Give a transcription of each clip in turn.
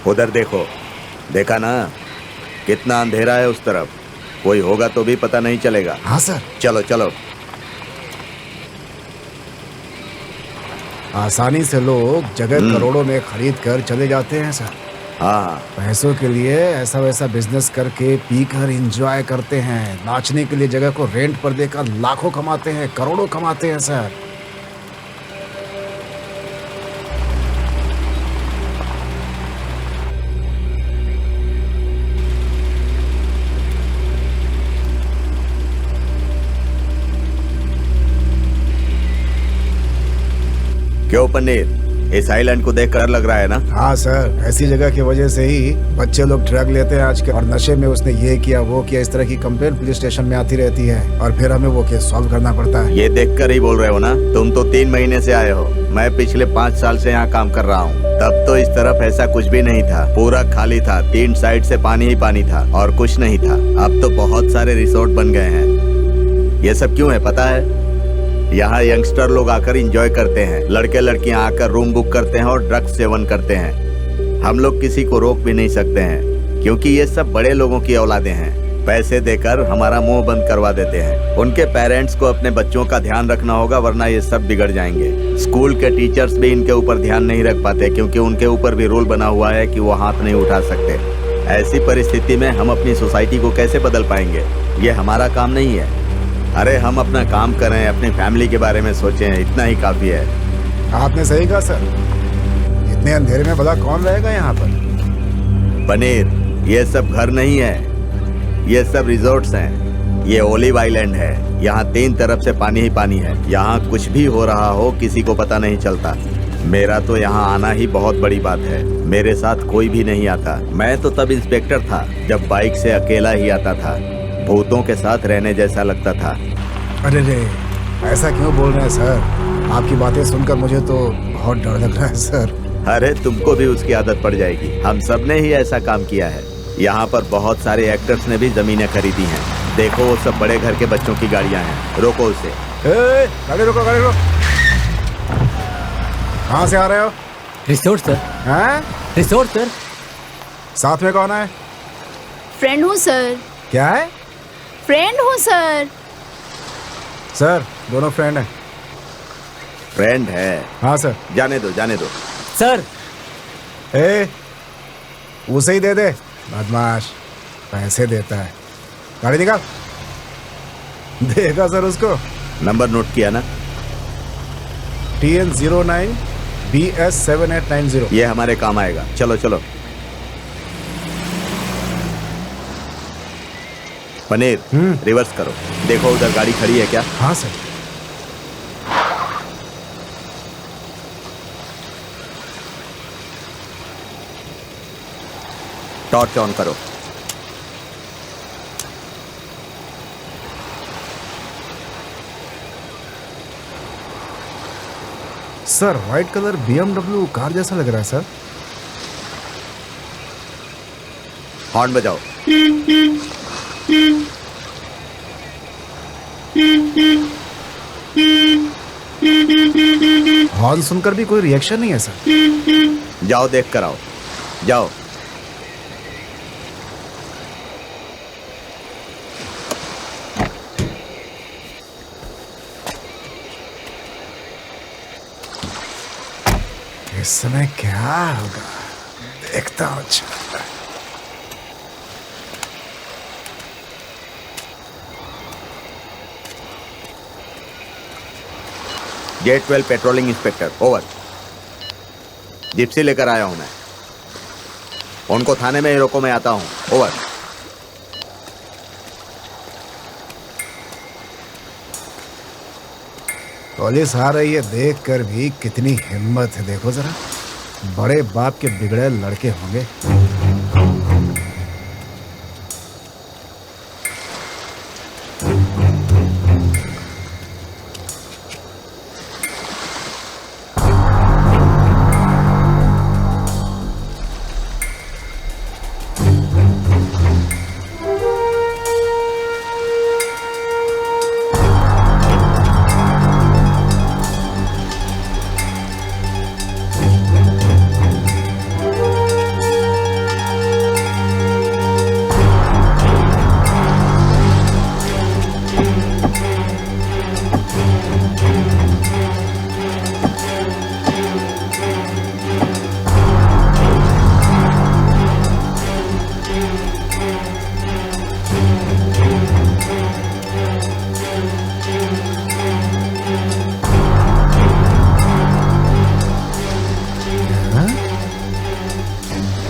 उधर देखो, देखा ना कितना अंधेरा है उस तरफ। कोई होगा तो भी पता नहीं चलेगा। हाँ सर। चलो चलो। आसानी से लोग जगह करोड़ों में खरीद कर चले जाते हैं सर। हाँ, पैसों के लिए ऐसा वैसा बिजनेस करके पीकर एंजॉय करते हैं। नाचने के लिए जगह को रेंट पर देकर लाखों कमाते हैं, करोड़ों कमाते हैं सर। क्यों पनीर, इस आइलैंड को देख कर लग रहा है ना? हाँ सर, ऐसी जगह की वजह से ही बच्चे लोग ड्रग लेते हैं आज के, और नशे में उसने ये किया वो किया, इस तरह की कंप्लेंट पुलिस स्टेशन में आती रहती है और फिर हमें वो केस सॉल्व करना पड़ता है। ये देखकर ही बोल रहे हो ना? तुम तो 3 महीने से आए हो, मैं पिछले 5 साल से यहाँ काम कर रहा हूँ। तब तो इस तरफ ऐसा कुछ भी नहीं था, पूरा खाली था, 3 साइड से पानी ही पानी था और कुछ नहीं था। अब तो बहुत सारे रिसोर्ट बन गए हैं। ये सब क्यों है पता है? यहाँ यंगस्टर लोग आकर एंजॉय करते हैं, लड़के लड़कियाँ आकर रूम बुक करते हैं और ड्रग्स सेवन करते हैं। हम लोग किसी को रोक भी नहीं सकते हैं, क्योंकि ये सब बड़े लोगों की औलादे हैं। पैसे देकर हमारा मुंह बंद करवा देते हैं। उनके पेरेंट्स को अपने बच्चों का ध्यान रखना होगा, वरना ये सब बिगड़ जाएंगे। स्कूल के टीचर्स भी इनके ऊपर ध्यान नहीं रख पाते, क्योंकि उनके ऊपर भी रूल बना हुआ है कि वो हाथ नहीं उठा सकते। ऐसी परिस्थिति में हम अपनी सोसाइटी को कैसे बदल पाएंगे? ये हमारा काम नहीं है। अरे हम अपना काम करें, अपनी फैमिली के बारे में सोचें, इतना ही काफी है। आपने सही कहा सर, इतने अंधेरे में भला कौन रहेगा यहाँ पर? पनीर, ये सब घर नहीं है, ये सब रिजॉर्ट्स हैं। ये ओलिव आइलैंड है, यहाँ 3 तरफ से पानी ही पानी है। यहाँ कुछ भी हो रहा हो किसी को पता नहीं चलता। मेरा तो यहाँ आना ही बहुत बड़ी बात है। मेरे साथ कोई भी नहीं आता। मैं तो तब इंस्पेक्टर था जब बाइक से अकेला ही आता था। भूतों के साथ रहने जैसा लगता था। अरे रे, ऐसा क्यों बोल रहे हैं सर? आपकी बातें सुनकर मुझे तो बहुत डर लग रहा है सर। अरे तुमको भी उसकी आदत पड़ जाएगी। हम सब ने ही ऐसा काम किया है। यहाँ पर बहुत सारे एक्टर्स ने भी जमीनें खरीदी हैं। देखो वो सब बड़े घर के बच्चों की गाड़ियाँ हैं। रोको उसे। गाड़ी रोको, गाड़ी रोको। कहाँ से आ रहे हो? Resort sir. हैं? Resort sir. साथ में कौन है? फ्रेंड हूँ सर। क्या है? फ्रेंड हूँ सर। सर, दोनों फ्रेंड हैं। फ्रेंड है? हाँ सर। जाने दो, जाने दो। सर, उसे ही दे दे, बदमाश पैसे देता है। गाड़ी निकाल। देगा सर उसको। नंबर नोट किया ना? TN09 BS7890। ये हमारे काम आएगा। चलो चलो। पनीर, रिवर्स करो। देखो उधर गाड़ी खड़ी है क्या? हाँ सर। टॉर्च ऑन करो। Sir, white colour BMW car जैसा लग रहा है सर। हॉर्न बजाओ। हॉर्न सुनकर भी कोई रिएक्शन नहीं है सर। जाओ देख कर आओ, जाओ। इस समय क्या होगा देखता हूँ। अच्छा, J12 patrolling inspector, over. Gypsy लेकर आया हूं मैं। उनको थाने में ही रोको, मैं आता हूं। ओवर। पुलिस आ रही है देख कर भी कितनी हिम्मत है, देखो जरा। बड़े बाप के बिगड़े लड़के होंगे।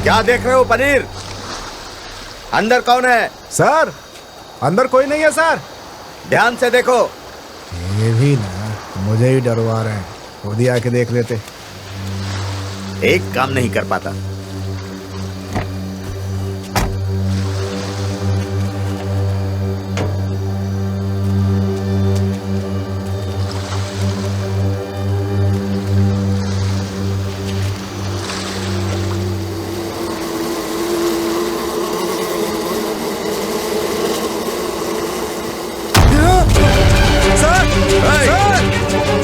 क्या देख रहे हो पनीर? अंदर कौन है? सर अंदर कोई नहीं है सर। ध्यान से देखो। ये भी ना मुझे ही डरवा रहे हैं, खुद ही आके देख लेते। एक काम नहीं कर पाता।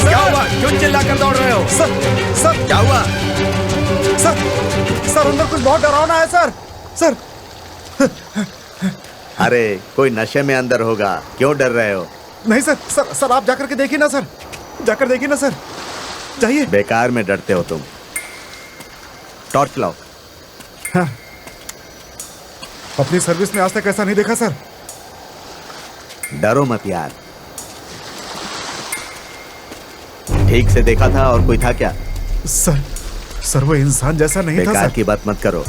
क्या हुआ? क्यों चिल्लाकर दौड़ रहे हो? सर क्या हुआ? सर अंदर कुछ बहुत डरावना है सर। अरे कोई नशे में अंदर होगा, क्यों डर रहे हो? नहीं सर आप जाकर के देखिए ना सर, जाकर देखिए ना सर, जाइए। बेकार में डरते हो तुम। टॉर्च लाओ। हाँ। अपनी सर्विस में आज तक ऐसा नहीं देखा सर। डरो मत यार। ठीक से देखा था और कोई था क्या? सर वो इंसान जैसा नहीं था बेकार सर। की बात मत करो।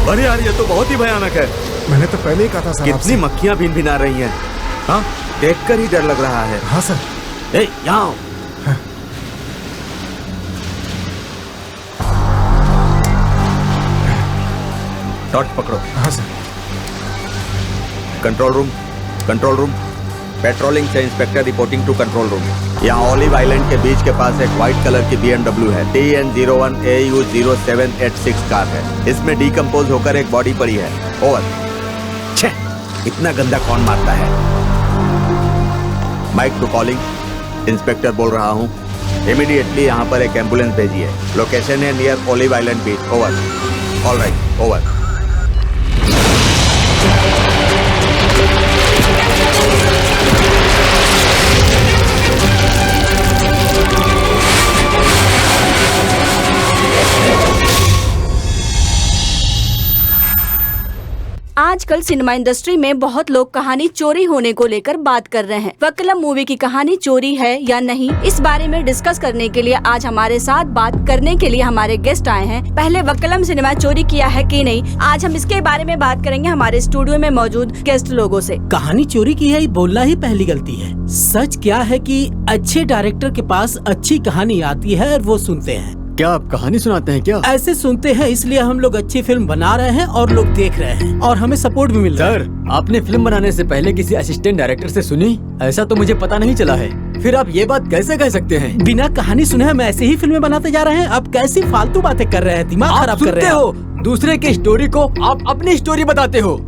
अरे यार ये तो बहुत ही भयानक है। मैंने तो पहले ही कहा था सर कितनी आपसे। मक्खियां भिनभिना रही हैं। हाँ, देखकर ही डर लग रहा है। हाँ सर। ए, यहाँ आओ। टॉर्च पकड़ो। हाँ सर। Control room. पेट्रोलिंग से inspector reporting to control room. यहाँ ऑलिव आइलैंड के बीच के पास एक व्हाइट कलर की BMW है। TN01AU0786 कार है। इसमें डिकम्पोज होकर एक बॉडी पड़ी है। ओवर। छे, इतना गंदा कौन मारता है? Mic to calling. इंस्पेक्टर बोल रहा हूँ, इमीडिएटली यहाँ पर एक एम्बुलेंस भेजिए। लोकेशन है नियर ऑलिव आइलैंड बीच। ओवर। All right, over. आजकल सिनेमा इंडस्ट्री में बहुत लोग कहानी चोरी होने को लेकर बात कर रहे हैं। वक्कलम मूवी की कहानी चोरी है या नहीं, इस बारे में डिस्कस करने के लिए आज हमारे साथ बात करने के लिए हमारे गेस्ट आए हैं। पहले वक्कलम सिनेमा चोरी किया है कि नहीं, आज हम इसके बारे में बात करेंगे हमारे स्टूडियो में मौजूद गेस्ट लोगों से। कहानी चोरी की है ये बोलना ही पहली गलती है। सच क्या है कि अच्छे डायरेक्टर के पास अच्छी कहानी आती है और वो सुनते हैं। क्या आप कहानी सुनाते हैं क्या? ऐसे सुनते हैं, इसलिए हम लोग अच्छी फिल्म बना रहे हैं और लोग देख रहे हैं और हमें सपोर्ट भी मिल रहा है। सर, आपने फिल्म बनाने से पहले किसी असिस्टेंट डायरेक्टर से सुनी? ऐसा तो मुझे पता नहीं चला है। फिर आप ये बात कैसे कह सकते हैं? बिना कहानी सुने हम ऐसे ही फिल्में बनाते जा रहे हैं। आप कैसी फालतू बातें कर रहे हैं, दिमाग आप खराब कर रहे सुनते हैं। हो दूसरे की स्टोरी को, आप अपनी स्टोरी बताते हो।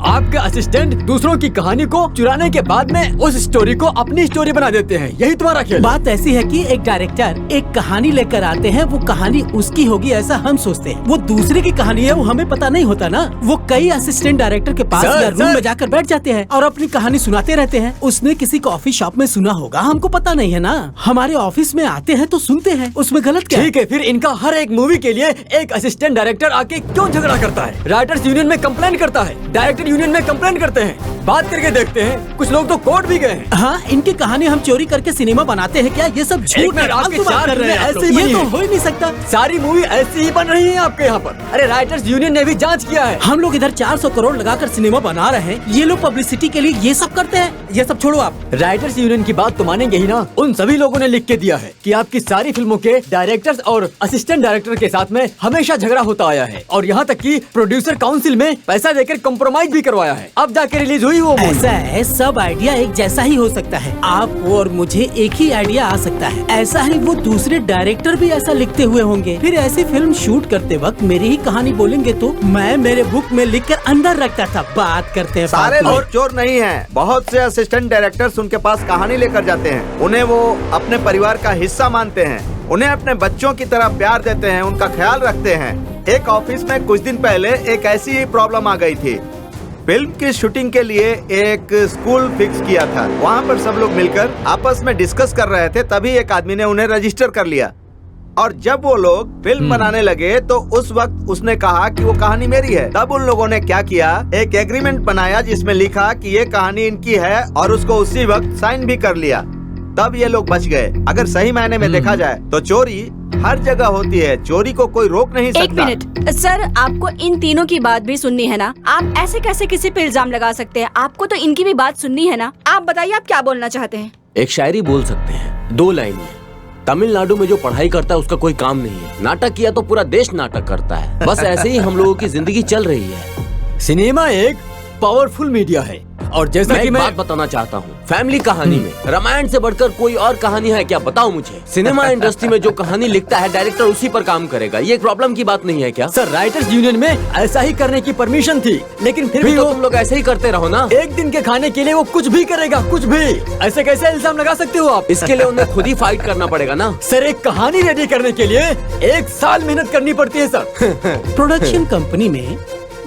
आपके असिस्टेंट दूसरों की कहानी को चुराने के बाद में उस स्टोरी को अपनी स्टोरी बना देते हैं। यही तुम्हारा खेल। बात ऐसी है कि एक डायरेक्टर एक कहानी लेकर आते हैं, वो कहानी उसकी होगी ऐसा हम सोचते हैं। वो दूसरे की कहानी है, वो हमें पता नहीं होता ना। वो कई असिस्टेंट डायरेक्टर के पास सर, या रूम में जाकर बैठ जाते हैं और अपनी कहानी सुनाते रहते हैं। उसने किसी कॉफी शॉप में सुना होगा, हमको पता नहीं है ना। हमारे ऑफिस में आते हैं तो सुनते हैं, उसमें गलत क्या है? ठीक है, फिर इनका हर एक मूवी के लिए एक असिस्टेंट डायरेक्टर आके क्यों झगड़ा करता है? राइटर्स यूनियन में कंप्लेन करता है, डायरेक्टर राइटर यूनियन में कंप्लेंट करते हैं, बात करके देखते हैं, कुछ लोग तो कोर्ट भी गए हैं। हाँ, इनकी कहानी हम चोरी करके सिनेमा बनाते हैं क्या? ये सब झूठ एक मिनट, है, आपके फालतू बात चार कर रहे हैं आप फिल्में लोग। ऐसी ये तो बनी हो ही नहीं सकता। सारी मूवी ऐसी ही बन रही है आपके यहाँ पर। अरे राइटर्स यूनियन ने भी जांच किया है। हम लोग इधर 400 करोड़ लगाकर सिनेमा बना रहे हैं, ये लोग पब्लिसिटी के लिए ये सब करते हैं। ये सब छोड़ो आप। राइटर्स यूनियन की बात तो मानेंगे ही ना। उन सभी लोगों ने लिख के दिया है कि आपकी सारी फिल्मों के डायरेक्टर्स और असिस्टेंट डायरेक्टर के साथ में हमेशा झगड़ा होता आया है, और यहाँ तक कि प्रोड्यूसर काउंसिल में पैसा देकर कॉम्प्रोमाइज भी करवाया है। अब जाके रिलीज हुई वो मूवी। ऐसा है, सब आइडिया एक जैसा ही हो सकता है। आपको और मुझे एक ही आइडिया आ सकता है। ऐसा ही वो दूसरे डायरेक्टर भी ऐसा लिखते हुए होंगे। फिर ऐसी फिल्म शूट करते वक्त मेरी ही कहानी बोलेंगे तो मैं मेरे बुक में लिखकर अंदर रखता था। बात करते हैं सारे फालतू। लोग चोर नहीं हैं। बहुत से असिस्टेंट डायरेक्टर्स उनके पास कहानी लेकर जाते हैं, उन्हें वो अपने परिवार का हिस्सा मानते हैं, उन्हें अपने बच्चों की तरह प्यार देते हैं, उनका ख्याल रखते हैं। एक ऑफिस में कुछ दिन पहले एक ऐसी ही प्रॉब्लम आ गई थी। फिल्म की शूटिंग के लिए एक स्कूल फिक्स किया था। वहाँ पर सब लोग मिलकर आपस में डिस्कस कर रहे थे, तभी एक आदमी ने उन्हें रजिस्टर कर लिया। और जब वो लोग फिल्म बनाने लगे तो उस वक्त उसने कहा कि वो कहानी मेरी है। तब उन लोगों ने क्या किया, एक एग्रीमेंट बनाया जिसमें लिखा कि ये कहानी इनकी है, और उसको उसी वक्त साइन भी कर लिया। तब ये लोग बच गए। अगर सही मायने में देखा जाए तो चोरी हर जगह होती है, चोरी को कोई रोक नहीं सकता। एक मिनट सर, आपको इन तीनों की बात भी सुननी है ना? आप ऐसे कैसे किसी पे इल्जाम लगा सकते हैं? आपको तो इनकी भी बात सुननी है ना? आप बताइए, आप क्या बोलना चाहते हैं? एक शायरी बोल सकते हैं 2 लाइन में। तमिलनाडु में जो पढ़ाई करता है उसका कोई काम नहीं है, नाटक किया तो पूरा देश नाटक करता है। बस ऐसे ही हम लोगों की जिंदगी चल रही है। सिनेमा एक पावरफुल मीडिया है, और जैसा मैं कि एक मैं बात बताना चाहता हूँ, फैमिली कहानी में रामायण से बढ़कर कोई और कहानी है क्या? बताओ मुझे। सिनेमा इंडस्ट्री में जो कहानी लिखता है डायरेक्टर उसी पर काम करेगा, ये एक प्रॉब्लम की बात नहीं है क्या? सर, राइटर्स यूनियन में ऐसा ही करने की परमिशन थी, लेकिन फिर भी तो वो तुम लोग ऐसे ही करते रहो ना। एक दिन के खाने के लिए वो कुछ भी करेगा, कुछ भी। ऐसे कैसे इल्जाम लगा सकते हो आप? इसके लिए उन्हें खुद ही फाइट करना पड़ेगा ना। सर, एक कहानी रेडी करने के लिए 1 साल मेहनत करनी पड़ती है सर। प्रोडक्शन कंपनी में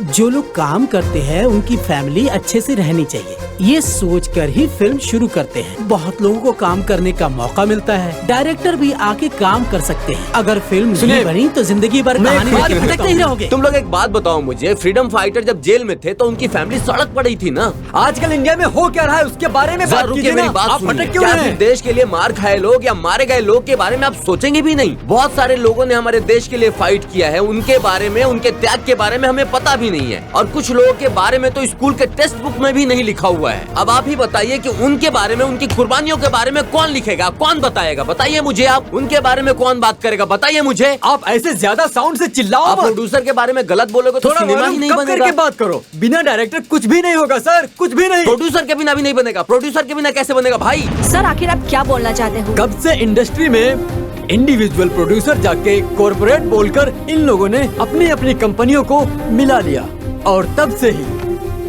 जो लोग काम करते हैं उनकी फैमिली अच्छे से रहनी चाहिए, ये सोचकर ही फिल्म शुरू करते हैं। बहुत लोगों को काम करने का मौका मिलता है, डायरेक्टर भी आके काम कर सकते हैं। अगर फिल्म नहीं बनी तो जिंदगी भर मैं कहानी एक बात लेके भटकते ही रहोगे। तुम लोग एक बात बताओ मुझे, फ्रीडम फाइटर जब जेल में थे तो उनकी फैमिली सड़क पड़ी थी ना। आजकल इंडिया में हो क्या रहा है उसके बारे में बात कीजिए ना। मेरी बात आप सुनिए। भटक क्यों क्या रहे सिर्फ हैं? देश के लिए मार खाए लोग या मारे गए लोग के बारे में आप सोचेंगे भी नहीं? बहुत सारे लोगों ने हमारे देश के लिए फाइट किया है, उनके बारे में, उनके त्याग के बारे में हमें पता भी नहीं है। और कुछ लोगों के बारे में तो स्कूल के टेक्स्ट बुक में भी नहीं लिखा हुआ है। अब आप ही बताइए कि उनके बारे में, उनकी कुर्बानियों के बारे में कौन लिखेगा, कौन बताएगा? बताइए मुझे, आप उनके बारे में कौन बात करेगा? बताइए मुझे। आप ऐसे ज्यादा साउंड से चिल्लाओ आप मत। प्रोड्यूसर के बारे में गलत बोलोगे तो थोड़ा सिनेमा ही वॉल्यूम नहीं कम करके बनेगा। बात करो। बिना डायरेक्टर कुछ भी नहीं होगा सर, कुछ भी नहीं। प्रोड्यूसर के बिना भी नहीं बनेगा। प्रोड्यूसर के बिना कैसे बनेगा भाई? सर, आखिर आप क्या बोलना चाहते हो? कब से इंडस्ट्री में इंडिविजुअल प्रोड्यूसर जाके कॉर्पोरेट बोलकर इन लोगों ने अपनी अपनी कंपनियों को मिला लिया, और तब से ही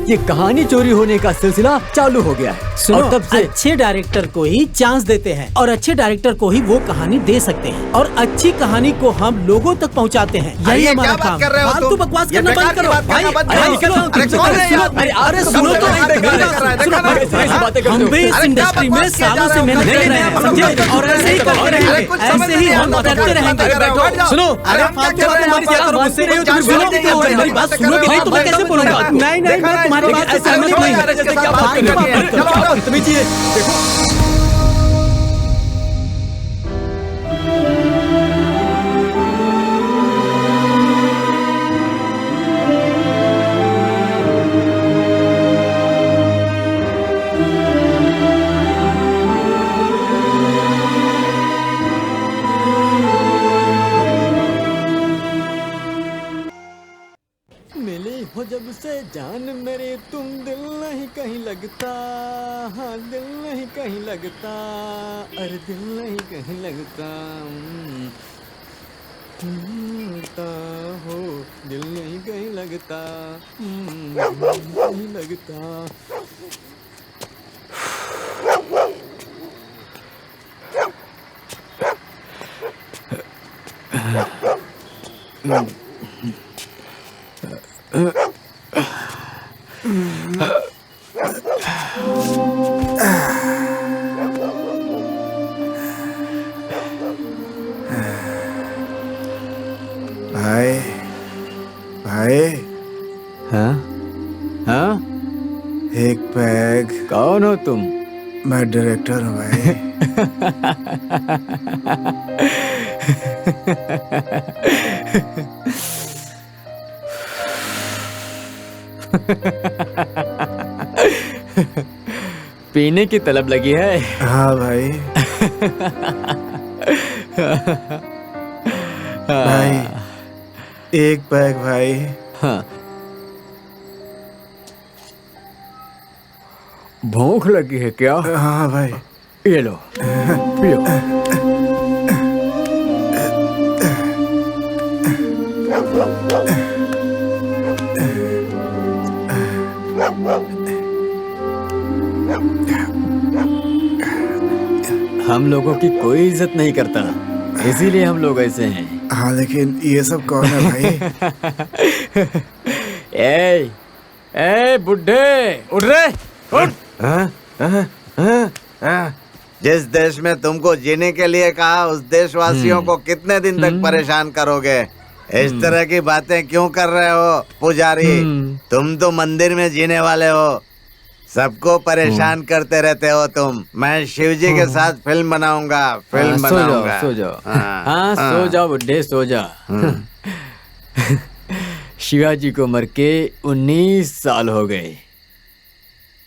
ये कहानी चोरी होने का सिलसिला चालू हो गया है। सुनो, और तब से अच्छे डायरेक्टर को ही चांस देते हैं, और अच्छे डायरेक्टर को ही वो कहानी दे सकते हैं, और अच्छी कहानी को हम लोगों तक पहुंचाते हैं। यही ये हमारा क्या बात काम। कर रहे हो फालतू तुम? बकवास ये करना बेकार बंद की करो बात भाई। करना बंद अरे करो। निकलो, अरे कौन है सुनो, आप? अरे सुनो तो बेकार की बात कर रहा है, सुनो, देखा ना? ऐसी बातें करते हम हो। भी इस अरे क्या इंडस्ट्री में बकवास किया सालों जा से रहा है? मेहनत कर नहीं, रहे हैं, नहीं, समझे? नहीं, और ऐसे ही करते अरे रहेंगे, कुछ समझ ऐसे ही नहीं हम आता, करते बैठो, रहेंगे। अरे बैठो, बैठ जाओ। सुनो, अरे अरे आप फालतू क्या बातें कर रहे हमारी हो? क्या करो, मुझसे नहीं होती, आप सुनो, जानते नहीं हो, मेरी बात सुनोगे नहीं तो मैं कैसे बोलूंगा? नहीं नहीं, मैं तुम्हारी बात से सहमत नहीं हूँ। जैसे क्या बात कर रहे हैं? चलो, आप बदतमीजी है। देखो, मिली हो जब से जान मेरे, तुम दिल नहीं कहीं लगता। हाँ, दिल नहीं कहीं लगता। अरे दिल नहीं कहीं लगता। लगता हो, दिल नहीं कहीं लगता। नहीं लगता। भाई भाई हाँ हाँ एक पैग। कौन हो तुम? मैं डायरेक्टर हूँ भाई। पीने की तलब लगी है? हाँ भाई। भाई एक पैग भाई। हाँ। भूख लगी है क्या? हाँ भाई। ये लो, पियो। हम लोगों की कोई इज्जत नहीं करता, इसीलिए हम लोग ऐसे हैं। हाँ लेकिन ये सब कौन है भाई? ए बुड्ढे, उठ रे, उठ। जिस देश में तुमको जीने के लिए कहा उस देशवासियों को कितने दिन तक परेशान करोगे? इस तरह की बातें क्यों कर रहे हो पुजारी? तुम तो मंदिर में जीने वाले हो, सबको परेशान करते रहते हो तुम। मैं शिव जी के साथ फिल्म बनाऊंगा, फिल्म बनाऊंगा। सो जाओ। हाँ, सो जाओ बुड्ढे, सो जा। शिवाजी को मर के 19 साल हो गए,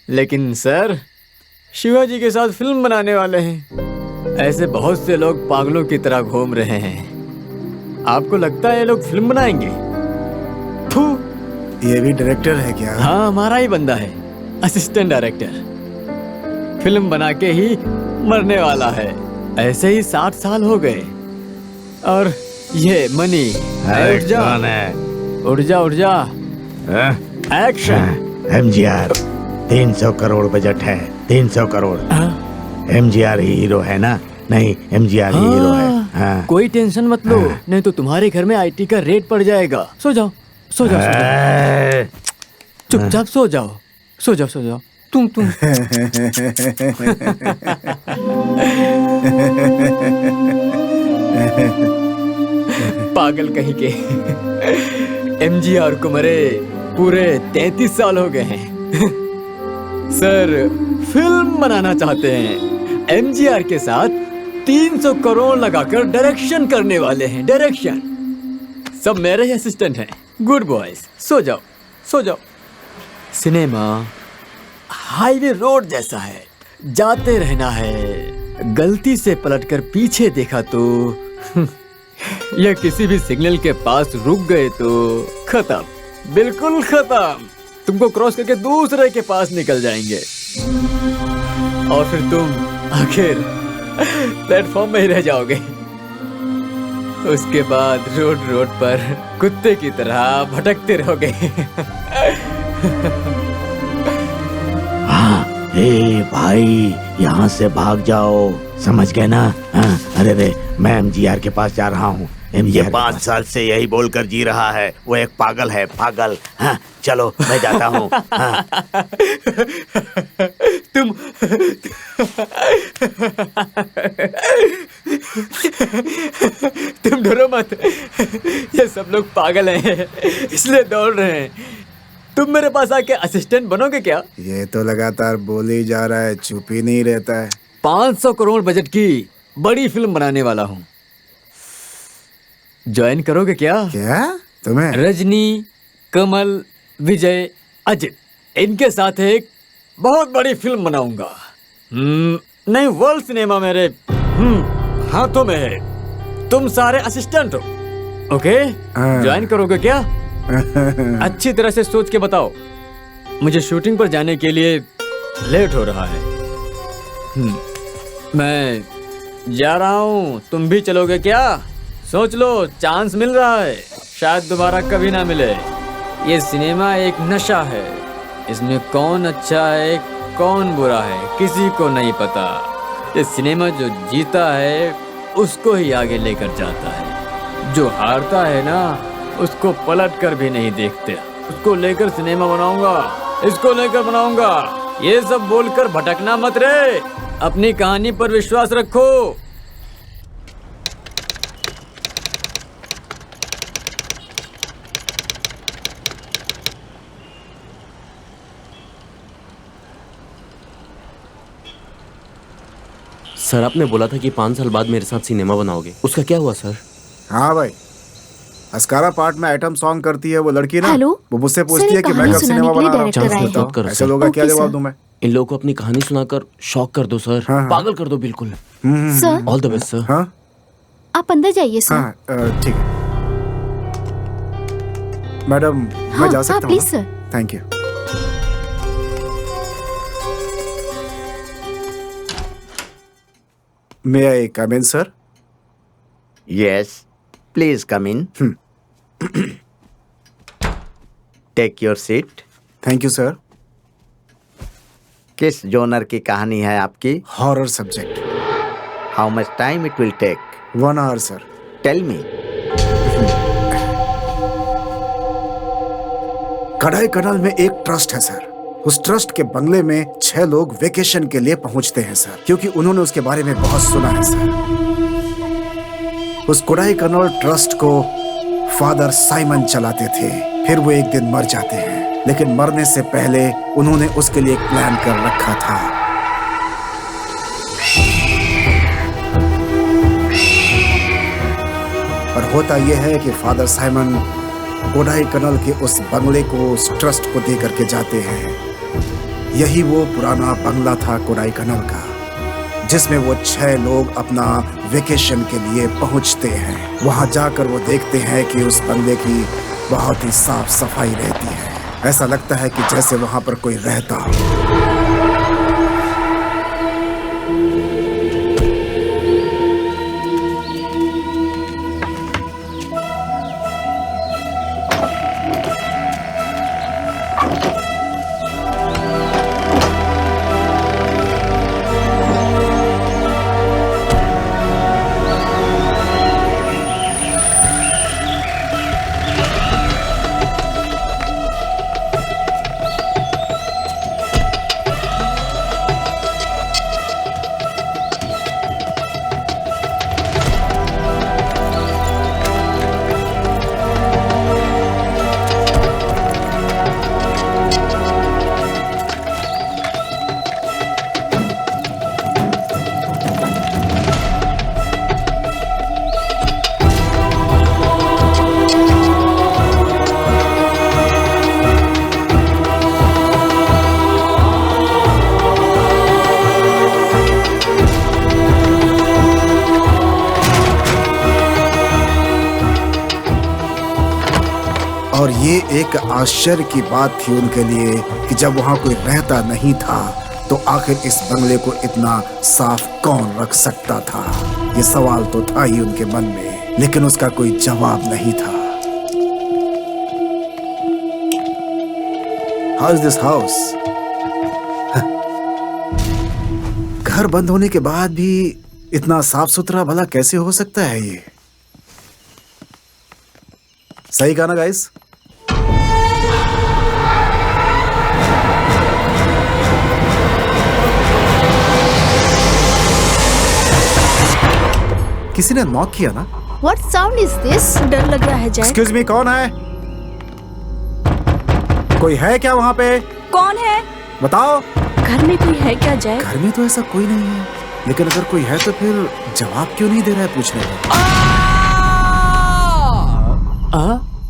लेकिन सर शिवाजी के साथ फिल्म बनाने वाले हैं। ऐसे बहुत से लोग पागलों की तरह घूम रहे हैं। आपको लगता है ये लोग फिल्म बनाएंगे? फू। ये भी डायरेक्टर है क्या? हाँ, हमारा ही बंदा है, असिस्टेंट डायरेक्टर। फिल्म बना के ही मरने वाला है। ऐसे ही 60 साल हो गए। और ये मनी, उठ जा, उठ जा, उठ जा। एक्शन। एमजीआर 300 करोड़ बजट है, 300 करोड़। एमजीआर ही हीरो है ना? नहीं, एमजीआर ही हीरो है। हाँ। कोई टेंशन मत लो, नहीं तो तुम्हारे घर में आईटी का रेट पड़ जाएगा। सो जाओ, सो जाओ, सो जाओ। चुपचाप सो जाओ, सो जाओ, सो जाओ। तुम पागल कहीं के। एमजीआर को मरे पूरे 33 साल हो गए हैं। सर फिल्म बनाना चाहते हैं, एमजीआर के साथ 300 करोड़ लगाकर डायरेक्शन करने वाले हैं। डायरेक्शन सब मेरे ही असिस्टेंट हैं। गुड बॉयज, सो जाओ, सो जाओ। सिनेमा हाईवे रोड जैसा है, जाते रहना है। गलती से पलटकर पीछे देखा तो या किसी भी सिग्नल के पास रुक गए तो खत्म, बिल्कुल खत्म। तुमको क्रॉस करके दूसरे के पास निकल जाएंगे और फिर तुम आखिर प्लेटफॉर्म में ही रह जाओगे। उसके बाद रोड रोड पर कुत्ते की तरह भटकते रहोगे। हाँ, ए भाई, यहाँ से भाग जाओ, समझ गए ना? हाँ, अरे रे, मैं एमजीआर के पास जा रहा हूँ। ये 5 साल से यही बोलकर जी रहा है, वो एक पागल है, पागल। हाँ, चलो मैं जाता हूँ। हाँ। तुम डरो मत, ये सब लोग पागल हैं, इसलिए दौड़ रहे हैं। तुम मेरे पास आके असिस्टेंट बनोगे क्या? ये तो लगातार बोल ही जा रहा है, चुप ही नहीं रहता है। 500 करोड़ बजट की बड़ी फिल्म बनाने वाला हूँ, ज्वाइन करोगे क्या? क्या तुम्हें? रजनी, कमल, विजय, अजित, इनके साथ एक बहुत बड़ी फिल्म बनाऊंगा। नहीं, वर्ल्ड सिनेमा मेरे हाथों में है। तुम सारे असिस्टेंट हो, ओके? ज्वाइन करोगे क्या? अच्छी तरह से सोच के बताओ, मुझे शूटिंग पर जाने के लिए लेट हो रहा है। मैं जा रहा हूँ, तुम भी चलोगे क्या? सोच लो, चांस मिल रहा है, शायद दोबारा कभी ना मिले। ये सिनेमा एक नशा है, इसमें कौन अच्छा है कौन बुरा है किसी को नहीं पता। ये सिनेमा जो जीता है उसको ही आगे लेकर जाता है, जो हारता है ना उसको पलट कर भी नहीं देखते। उसको लेकर सिनेमा बनाऊंगा, इसको लेकर बनाऊंगा। ये सब बोलकर भटकना मत रे, अपनी कहानी पर विश्वास रखो। सर आपने बोला था कि 5 साल बाद मेरे साथ सिनेमा बनाओगे, उसका क्या हुआ सर? हाँ भाई, अस्कारा पार्ट में आइटम सॉन्ग करती है वो लड़की ना, हेलो? वो मुझसे सर, पूछती ये है कि मैं कहानी कब सुनाने सिनेमा के लिए बना रहा हूँ। डायरेक्टर आए मत करो ऐसे सर। लोग क्या ओके, जवाब सर। दूं मैं? इन लोगों को अपनी कहानी सुनाकर शॉक कर दो सर। हाँ, हाँ। पागल कर दो बिल्कुल। Sir, all the best sir. हाँ आप अंदर जाइए सर। हाँ ठीक है मैडम, मैं हाँ, जा हाँ, सकता हूँ? Please sir. Thank you. May I come in sir? Yes, please come in. Take your seat. Thank you sir. किस जोनर की कहानी है आपकी? Horror subject. How much time it will take? 1 hour sir. Tell me. कढ़ाई कनाल में एक trust है sir. उस ट्रस्ट के बंगले में 6 लोग वेकेशन के लिए पहुंचते हैं सर, क्योंकि उन्होंने उसके बारे में बहुत सुना है सर। उस कोडाई कनाल ट्रस्ट को फादर साइमन चलाते थे। फिर वो एक दिन मर जाते हैं, लेकिन मरने से पहले उन्होंने उसके लिए एक प्लान कर रखा था। और होता यह है कि फादर साइमन कोडाई कनाल के उस बंगले को उस ट्रस्ट को दे करके जाते हैं। यही वो पुराना बंगला था कोडाई कनाल का, जिसमें वो 6 लोग अपना वेकेशन के लिए पहुंचते हैं। वहां जाकर वो देखते हैं कि उस बंगले की बहुत ही साफ सफाई रहती है। ऐसा लगता है कि जैसे वहां पर कोई रहता हो। और ये एक आश्चर्य की बात थी उनके लिए कि जब वहां कोई रहता नहीं था तो आखिर इस बंगले को इतना साफ कौन रख सकता था। ये सवाल तो था ही उनके मन में, लेकिन उसका कोई जवाब नहीं था। How is this house? घर बंद होने के बाद भी इतना साफ सुथरा भला कैसे हो सकता है? ये सही कहा ना गाइस? किसी ने नॉक किया ना? What sound is this? डर लग रहा है जैक। एक्सक्यूज मी, कौन है? कोई है क्या वहाँ पे? कौन है? बताओ। घर में कोई है क्या जैक? घर में तो ऐसा कोई नहीं है, लेकिन अगर कोई है तो फिर जवाब क्यों नहीं दे रहा है पूछने का?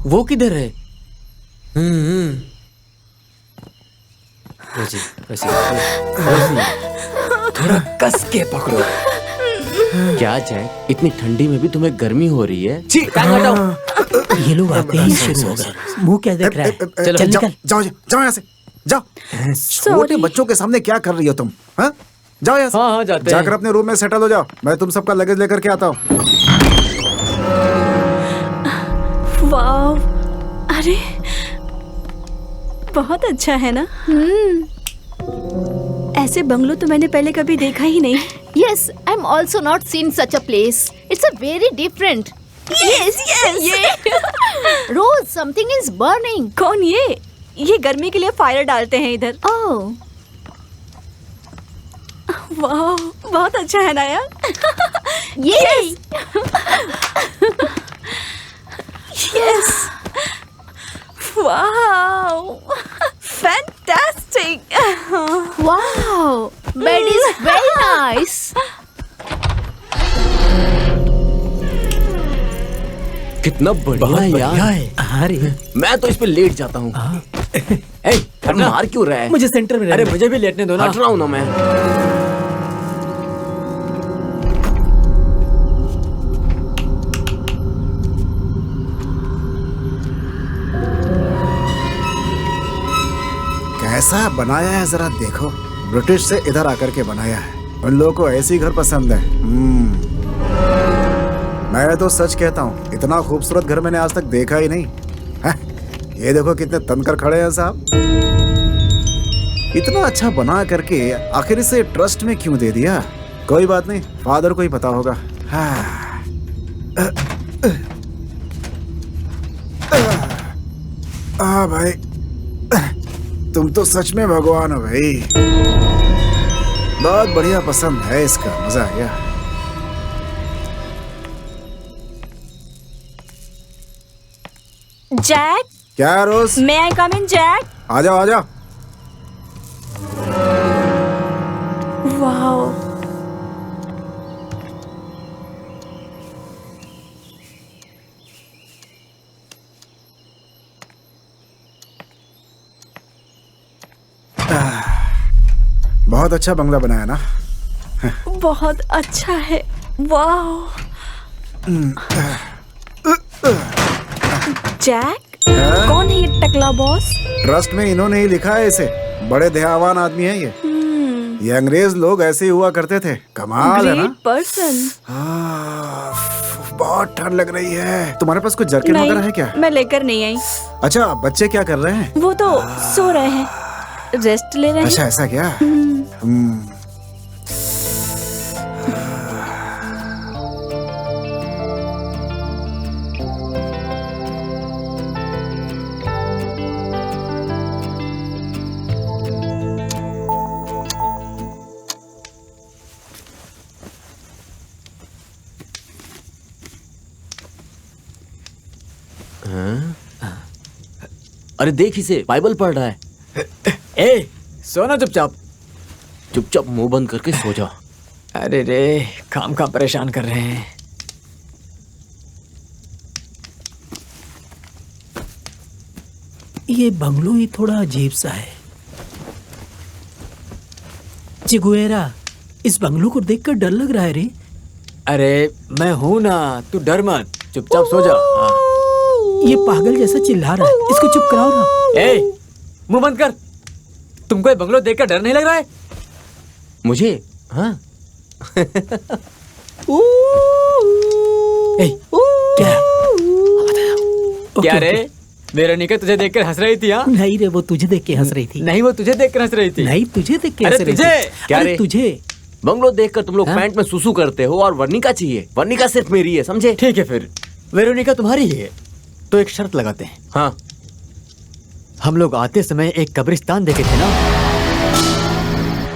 वो किधर है? वैसे, वैसे, वैसे। थोड़ा कस के पकड़ो। क्या जैक, इतनी ठंडी में भी तुम्हें गर्मी हो रही है? छी, टांग हटाओ। ये लोग आते ही शुरू हो गए। मुंह क्या देख रहा है? चलो, चल जाओ निकल। जाओ जाओ यहाँ से जाओ। छोटे बच्चों के सामने क्या कर रही हो तुम? हाँ? जाओ यहाँ से। हाँ, हाँ, जाते हैं। जाकर अपने रूम में सेटल हो जाओ। मैं तुम सबका लगेज लेकर के आता हूँ। वाव, अरे बहुत अच्छा है ना? ऐसे बंगलो तो मैंने पहले कभी देखा ही नहीं। Yes, I'm also not seen such a place. It's a very different. Yes yes. Rose, something is burning. कौन ये? ये गर्मी के लिए फायर डालते हैं इधर। Oh, वाह, बहुत अच्छा है ना यार? yay! Yes. Wow, fantastic. Wow, bed is very nice. कितना बढ़िया है यार। अरे मैं तो इस पे लेट जाता हूँ। मार क्यों रहा है? मुझे सेंटर में अरे रहना। मुझे भी लेटने दो ना। हट रहा हूँ ना मैं। कैसा बनाया है जरा देखो। ब्रिटिश से इधर आकर के बनाया है। उन लोगों को ऐसी घर पसंद है। मैं तो सच कहता हूँ, इतना खूबसूरत घर मैंने आज तक देखा ही नहीं है। ये देखो कितने तनकर खड़े हैं साहब। इतना अच्छा बना करके आखिर इसे ट्रस्ट में क्यों दे दिया? कोई बात नहीं, फादर को ही पता होगा। भाई, तुम तो सच में भगवान हो भाई। बहुत बढ़िया पसंद है इसका, मजा आ गया। जैक, क्या रोज? मे आई कम इन जैक? आ जाओ आ जाओ। वाओ, बहुत अच्छा बंगला बनाया ना। बहुत अच्छा है। वाओ। जैक, कौन है ये टकला बॉस? ट्रस्ट में इन्होंने ही लिखा है इसे। बड़े दयावान आदमी है ये अंग्रेज लोग ऐसे ही हुआ करते थे। कमाल है ना। Great person. बहुत ठंड लग रही है। तुम्हारे पास कुछ जर्किन वगैरह है क्या? मैं लेकर नहीं आई। अच्छा, बच्चे क्या कर रहे हैं? वो तो सो रहे हैं, रेस्ट ले रहे हैं। अच्छा, ऐसा क्या? अरे देख इसे, बाइबल पढ़ रहा है। ए, सोना चुपचाप। चुपचाप मुंह बंद करके सो जा। अरे रे, काम का परेशान कर रहे हैं। ये बंगलो ही थोड़ा अजीब सा है। चिगुएरा, इस बंगलो को देखकर डर लग रहा है रे। अरे मैं हूं ना, तू डर मत, चुपचाप सो जा। हाँ। ये पागल जैसा चिल्ला रहा है, इसको चुप कराओ ना। ए, मुंह बंद कर। तुमको ये बंगलो देखकर डर नहीं लग रहा है? मुझे? हाँ। ए, क्या? क्या ओके, रे? ओके। वेरोनिका तुझे देखकर हंस रही थी? हाँ? नहीं रे, वो तुझे देख के हंस रही थी। नहीं, वो तुझे देखकर हंस रही थी। नहीं, तुझे देख के अरे हंस रही तुझे? थी। क्या अरे रे? तुझे? बंगलो देखकर तुम लोग हाँ? पैंट में सुसु करते हो और वर्णिका चाहिए। वर्णिका सिर्फ मेरी है, समझे? ठीक है, फिर वेरोनिका तुम्हारी ही है तो एक शर्त लगाते हैं। हाँ। हम लोग आते समय एक कब्रिस्तान देखे थे ना?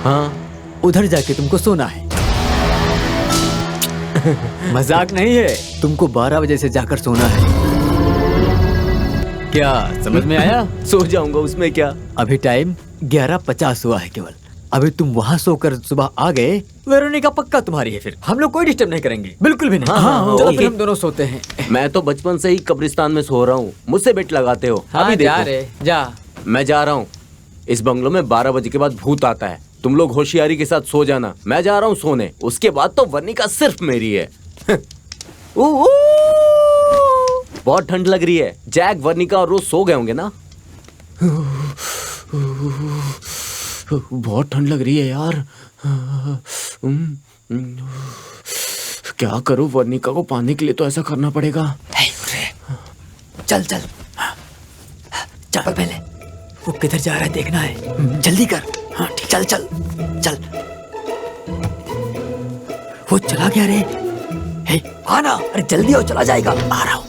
हाँ। उधर जाके तुमको सोना है। मजाक नहीं है, तुमको 12 बजे से जाकर सोना है। क्या समझ में आया? सो जाऊंगा, उसमें क्या। अभी टाइम 11:50 हुआ है केवल। अभी तुम वहाँ सोकर सुबह आ गए, वेरोनिका पक्का तुम्हारी है। फिर हम लोग कोई डिस्टर्ब नहीं करेंगे, बिल्कुल भी नहीं। हाँ, चलो ओके। फिर हम दोनों सोते हैं। मैं तो बचपन से ही कब्रिस्तान में सो रहा हूँ, मुझसे बेट लगाते हो। हाँ, अभी जा देखो। रे, जा। मैं जा रहा हूँ। इस बंगलो में 12 बजे के बाद भूत आता है। तुम लोग होशियारी के साथ सो जाना। मैं जा रहा हूँ सोने। उसके बाद तो वर्णिका सिर्फ मेरी है। बहुत ठंड लग रही है। जैक, वर्णिका और रोज सो गए होंगे ना? बहुत ठंड लग रही है यार। क्या करूं? वर्णिका को पाने के लिए तो ऐसा करना पड़ेगा। चल चल चल, पहले वो किधर जा रहा है देखना है। जल्दी कर। हाँ ठीक, चल चल चल। वो चला गया रे। हे, आना, अरे जल्दी आओ, चला जाएगा। आ रहा हूं।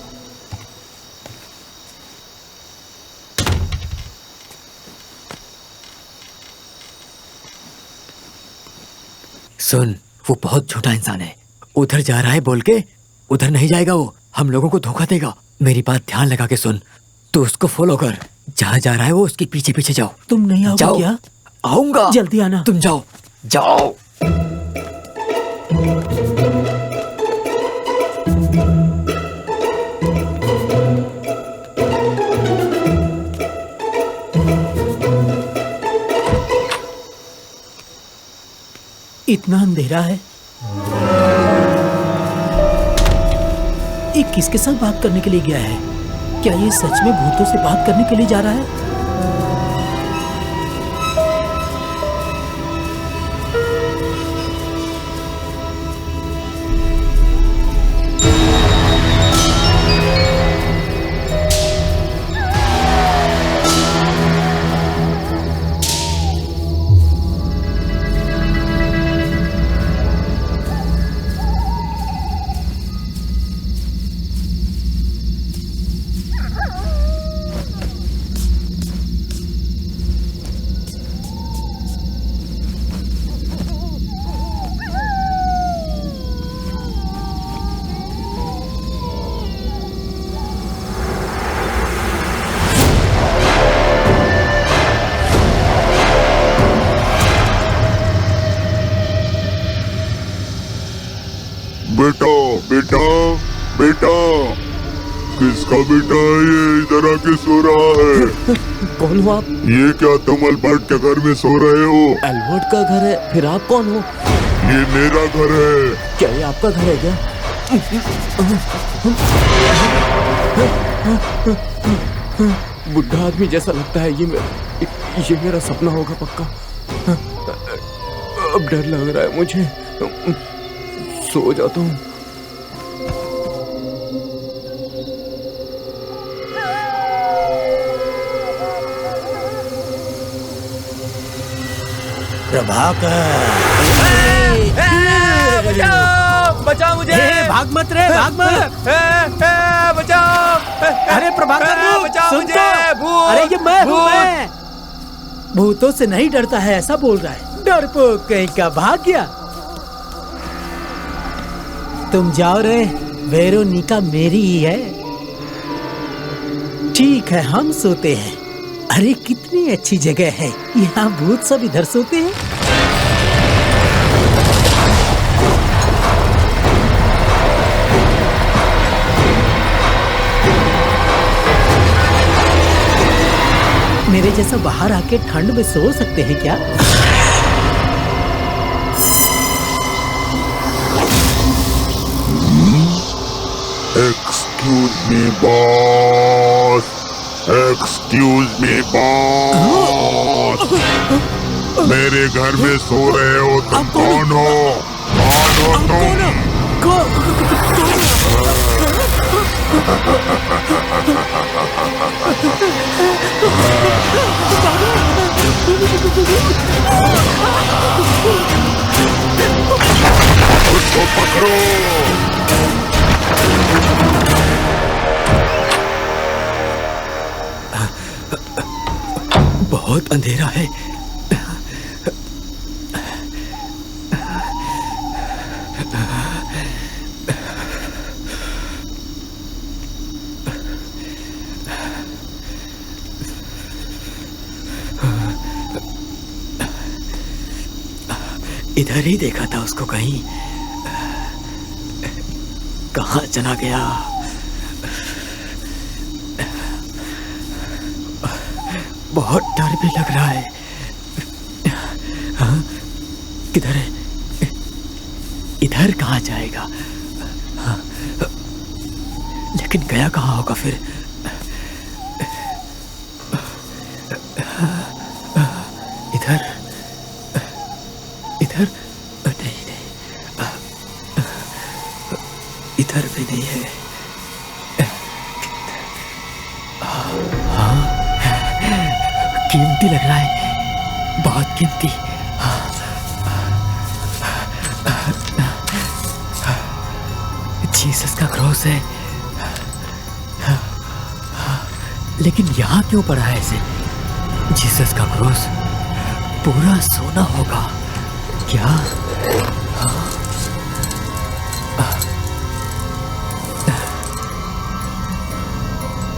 सुन, वो बहुत झूठा इंसान है। उधर जा रहा है बोल के उधर नहीं जाएगा। वो हम लोगों को धोखा देगा। मेरी बात ध्यान लगा के सुन। तू उसको फॉलो कर। जहाँ जा रहा है वो उसके पीछे पीछे जाओ। तुम नहीं आओगे जाओ। क्या? आऊंगा, जल्दी आना। तुम जाओ जाओ। इतना अंधेरा है। ये किसके साथ बात करने के लिए गया है? क्या ये सच में भूतों से बात करने के लिए जा रहा है? बेटा बेटा बेटा, किसका बेटा है ये? इधर आके सो रहा है। कौन हो आप? ये क्या तुम अल्बर्ट के घर में सो रहे हो? एल्बर्ट का घर है? फिर आप कौन हो? ये मेरा घर है। क्या ये आपका घर है क्या? बुढ़ा आदमी जैसा लगता है। ये मेरा सपना होगा पक्का। अब डर लग रहा है मुझे। सो जाता हूँ। बचाओ मुझे! भाग मत रे, भाग मत! बचाओ! अरे प्रभाकर, बचाओ सुन मुझे! तो! भूत! अरे ये मैं हूँ, भूत! मैं! भूतों से नहीं डरता है ऐसा बोल रहा है। डरपोक कहीं का, भाग गया। तुम जाओ रे, वेरोनिका मेरी ही है। ठीक है, हम सोते हैं। अरे कितनी अच्छी जगह है, यहाँ भूत सब इधर सोते हैं। मेरे जैसा बाहर आके ठंड में सो सकते हैं क्या? Excuse me boss, excuse me boss. मेरे घर में सो रहे हो तुम? कौन हो? कौन हो तुम? उसको पकड़ो। बहुत अंधेरा है। इधर ही देखा था उसको, कहीं कहाँ चला गया? बहुत डर भी लग रहा है। हाँ? किधर है? इधर कहाँ जाएगा? हाँ? लेकिन गया कहाँ होगा फिर? इधर इधर नहीं, इधर भी नहीं है। कीमती लग रहा है, बहुत कीमती। जीसस का क्रॉस है, लेकिन यहाँ क्यों पड़ा है ऐसे? जीसस का क्रॉस पूरा सोना होगा क्या?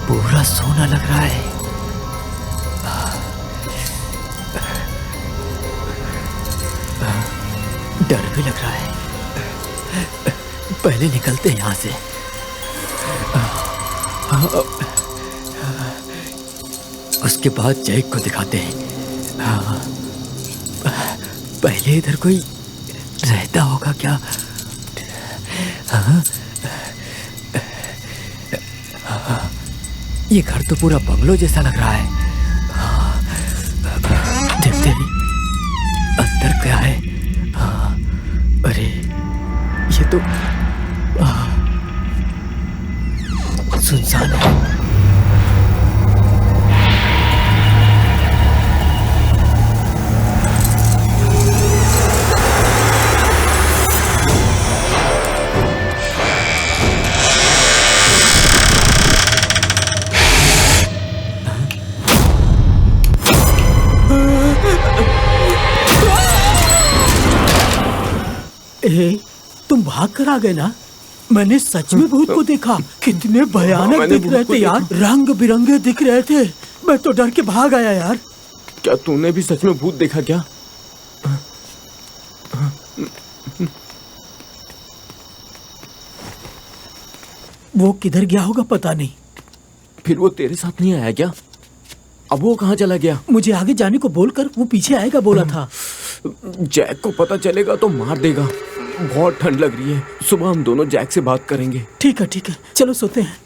पूरा सोना लग रहा है। डर भी लग रहा है। पहले निकलते हैं यहाँ से। उसके बाद जैक को दिखाते हैं। पहले इधर कोई रहता होगा क्या? हाँ? ये घर तो पूरा बंगलो जैसा लग रहा है। देखते ही अंदर क्या है? अरे ये तो सुनसान है। तुम भाग कर आ गए ना? मैंने सच में भूत को देखा। कितने भयानक दिख रहे थे यार, रंग बिरंगे दिख रहे थे। मैं तो डर के भाग आया यार। क्या तूने भी सच में भूत देखा क्या? वो किधर गया होगा पता नहीं। फिर वो तेरे साथ नहीं आया क्या? अब वो कहाँ चला गया? मुझे आगे जाने को बोलकर वो पीछे आएगा बोला था। जैक को पता चलेगा तो मार देगा। बहुत ठंड लग रही है, सुबह हम दोनों जैक से बात करेंगे। ठीक है चलो सोते हैं।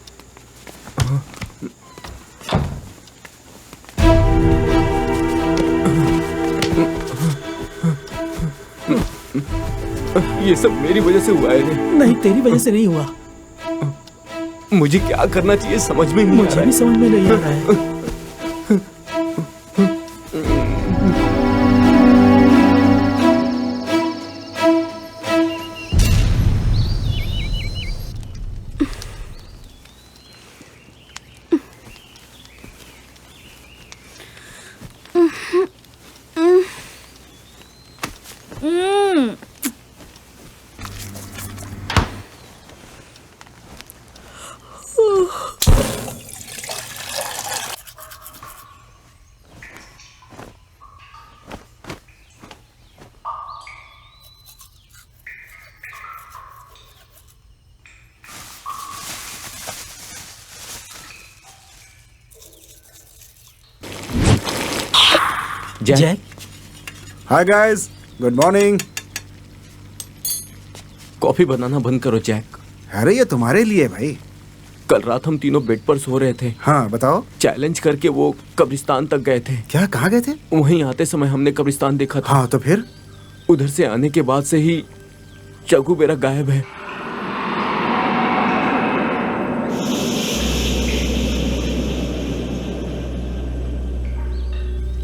ये सब मेरी वजह से हुआ है रे। नहीं, तेरी वजह से नहीं हुआ। मुझे क्या करना चाहिए समझ में नहीं आ रहा है। मुझे भी समझ में नहीं आ रहा है। Jack, hi guys, good morning. Coffee बनाना बंद करो जैक। अरे ये तुम्हारे लिए भाई। कल रात हम तीनों बेड पर सो रहे थे। हाँ बताओ। चैलेंज करके वो कब्रिस्तान तक गए थे। क्या, कहाँ गए थे? वहीं आते समय हमने कब्रिस्तान देखा था। हाँ तो फिर? उधर से आने के बाद से ही चगुबेरा गायब है।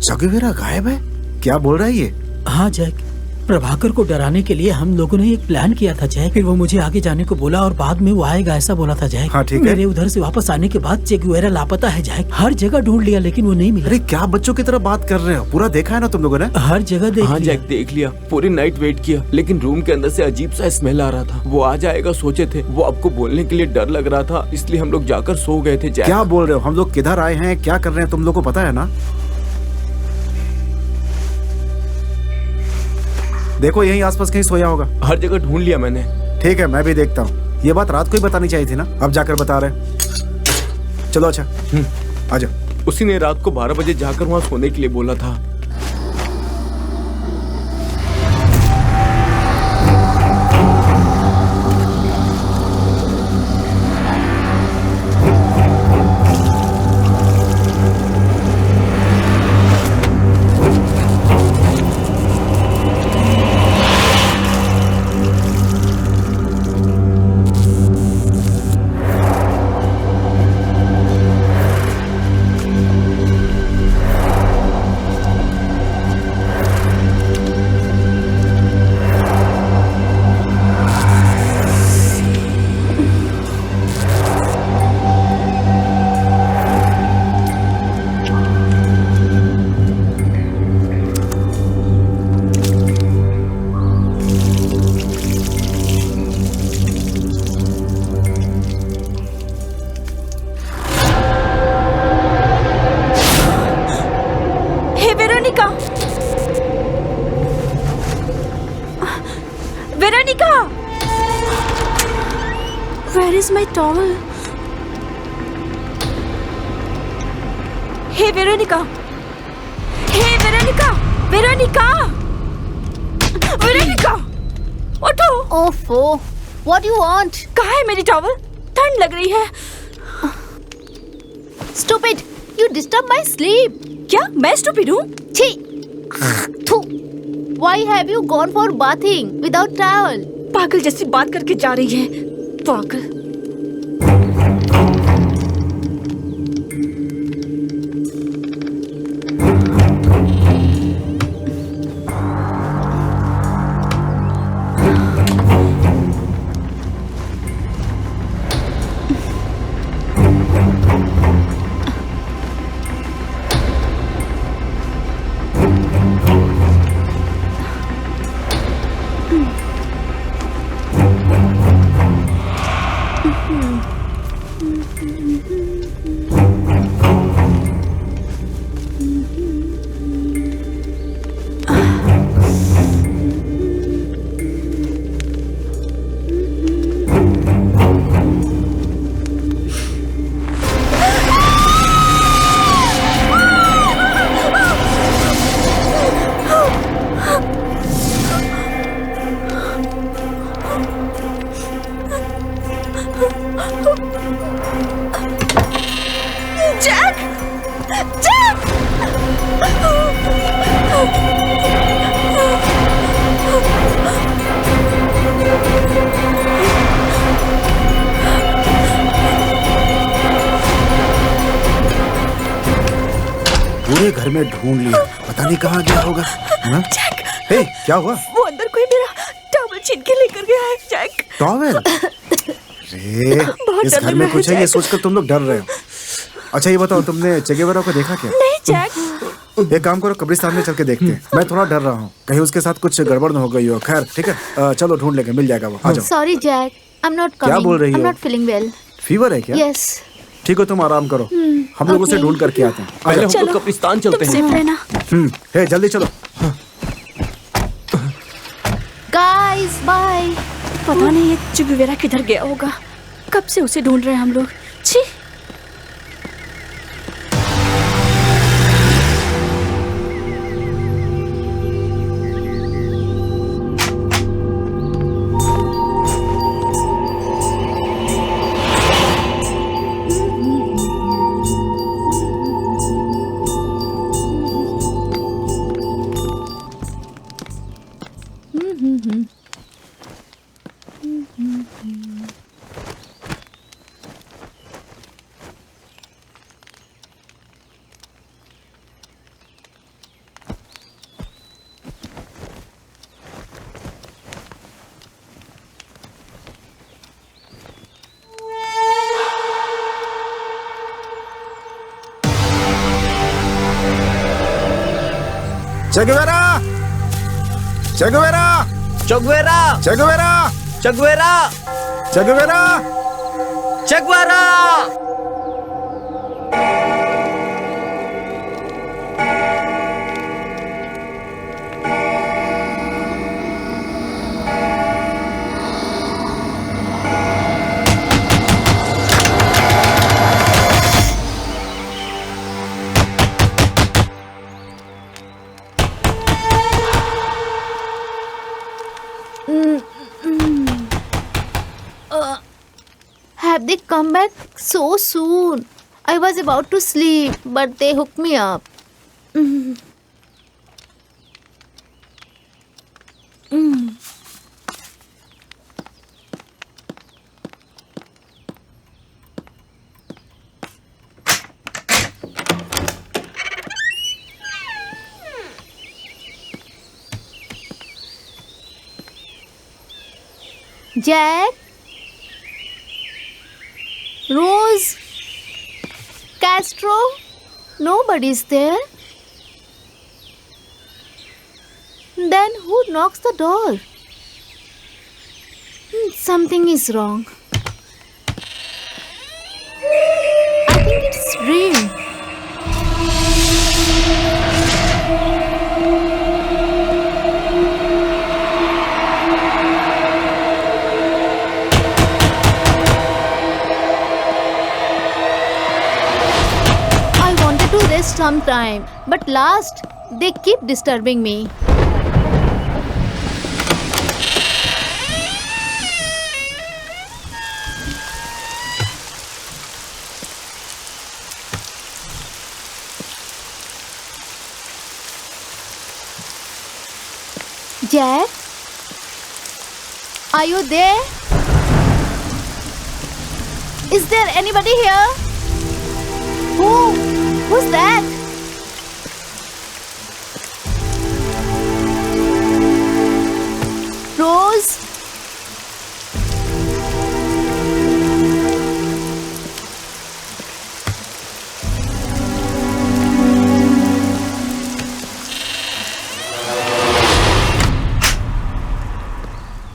चगुबेरा गायब है? क्या बोल रहा है ये? हाँ जैक, प्रभाकर को डराने के लिए हम लोगों ने एक प्लान किया था जैक। फिर वो मुझे आगे जाने को बोला और बाद में वो आएगा ऐसा बोला था जैक। हाँ ठीक है। मेरे उधर से वापस आने के बाद चेगुवेरा लापता है जैक। हर जगह ढूंढ लिया लेकिन वो नहीं मिला। अरे क्या बच्चों की तरह बात कर रहे हो? पूरा देखा है ना तुम लोगों ने? हर जगह देख हाँ लिया। जैक देख लिया, पूरी नाइट वेट किया, लेकिन रूम के अंदर से अजीब सा स्मेल आ रहा था। वो आ जाएगा सोचे थे, वो आपको बोलने के लिए डर लग रहा था, इसलिए हम लोग जाकर सो गए थे। जैक क्या बोल रहे हो? हम लोग किधर आए हैं, क्या कर रहे हैं, तुम लोग को पता है ना? देखो यहीं आसपास कहीं सोया होगा। हर जगह ढूंढ लिया मैंने। ठीक है, मैं भी देखता हूँ। ये बात रात को ही बतानी चाहिए थी ना, अब जाकर बता रहे। चलो अच्छा, आ जाओ। उसी ने रात को 12 बजे जाकर वहाँ सोने के लिए बोला था। Where is my towel? Hey Veronica! Hey Veronica! Veronica! Veronica! उठो। ओफो, what do you want? कहाँ है मेरी टॉवल? ठंड लग रही है। Stupid, you disturb my sleep. क्या मैं स्टूपिड हूँ? छी, थू। Why have you gone for bathing without towel? पागल जैसी बात करके जा रही है, पागल। जैक! जैक! पूरे घर में ढूंढ लिया, पता नहीं कहाँ गया होगा। हाँ? जैक! हे, क्या हुआ? वो अंदर कोई मेरा टॉवल छीन के लेकर गया है, जैक। टॉवेल? अरे, इस डर घर लग में रहा कुछ है, है ये जैक। सोचकर तुम लोग डर रहे हो। अच्छा ये बताओ, तुमने चे गेवारा को देखा क्या? नहीं जैक। एक काम करो, कब्रिस्तान में चल के देखते हैं। मैं थोड़ा डर रहा हूँ, कहीं उसके साथ कुछ गड़बड़ न हो गई हो। खैर ठीक है, चलो ढूंढ लेंगे, मिल जाएगा वो। आ जाओ। Sorry, Jack. I'm not क्या coming. बोल रही I'm हो? not feeling well. फीवर है क्या? Yes. ठीक हो, तुम आराम करो, हम लोग उसे okay. ढूंढ करके आते हैं। आ पहले जाओ। हम लोग कब्रिस्तान चलते तुम हैं। सेफ रहना। हे जल्दी चलो। Guys, bye. पता नहीं ये चे गेवारा किधर गया होगा, कब से उसे ढूंढ रहे हैं हम लोग। छी। चे गेवारा! चे गेवारा! चगवेरा, चे गेवारा! चगवेरा, चे गेवारा! चगवेरा। Have they come back so soon? I was about to sleep, but they hooked me up. Jack? Rose? Castro? Nobody's there. Then who knocks the door? Something is wrong. I think it's rain. I wanted to rest some time, but last they keep disturbing me. Jack? Are you there? Is there anybody here? Who's that? Rose?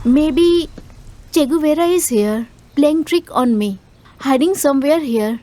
Maybe Che Guevara is here, playing trick on me, hiding somewhere here.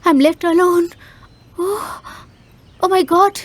I'm left alone. Oh my God.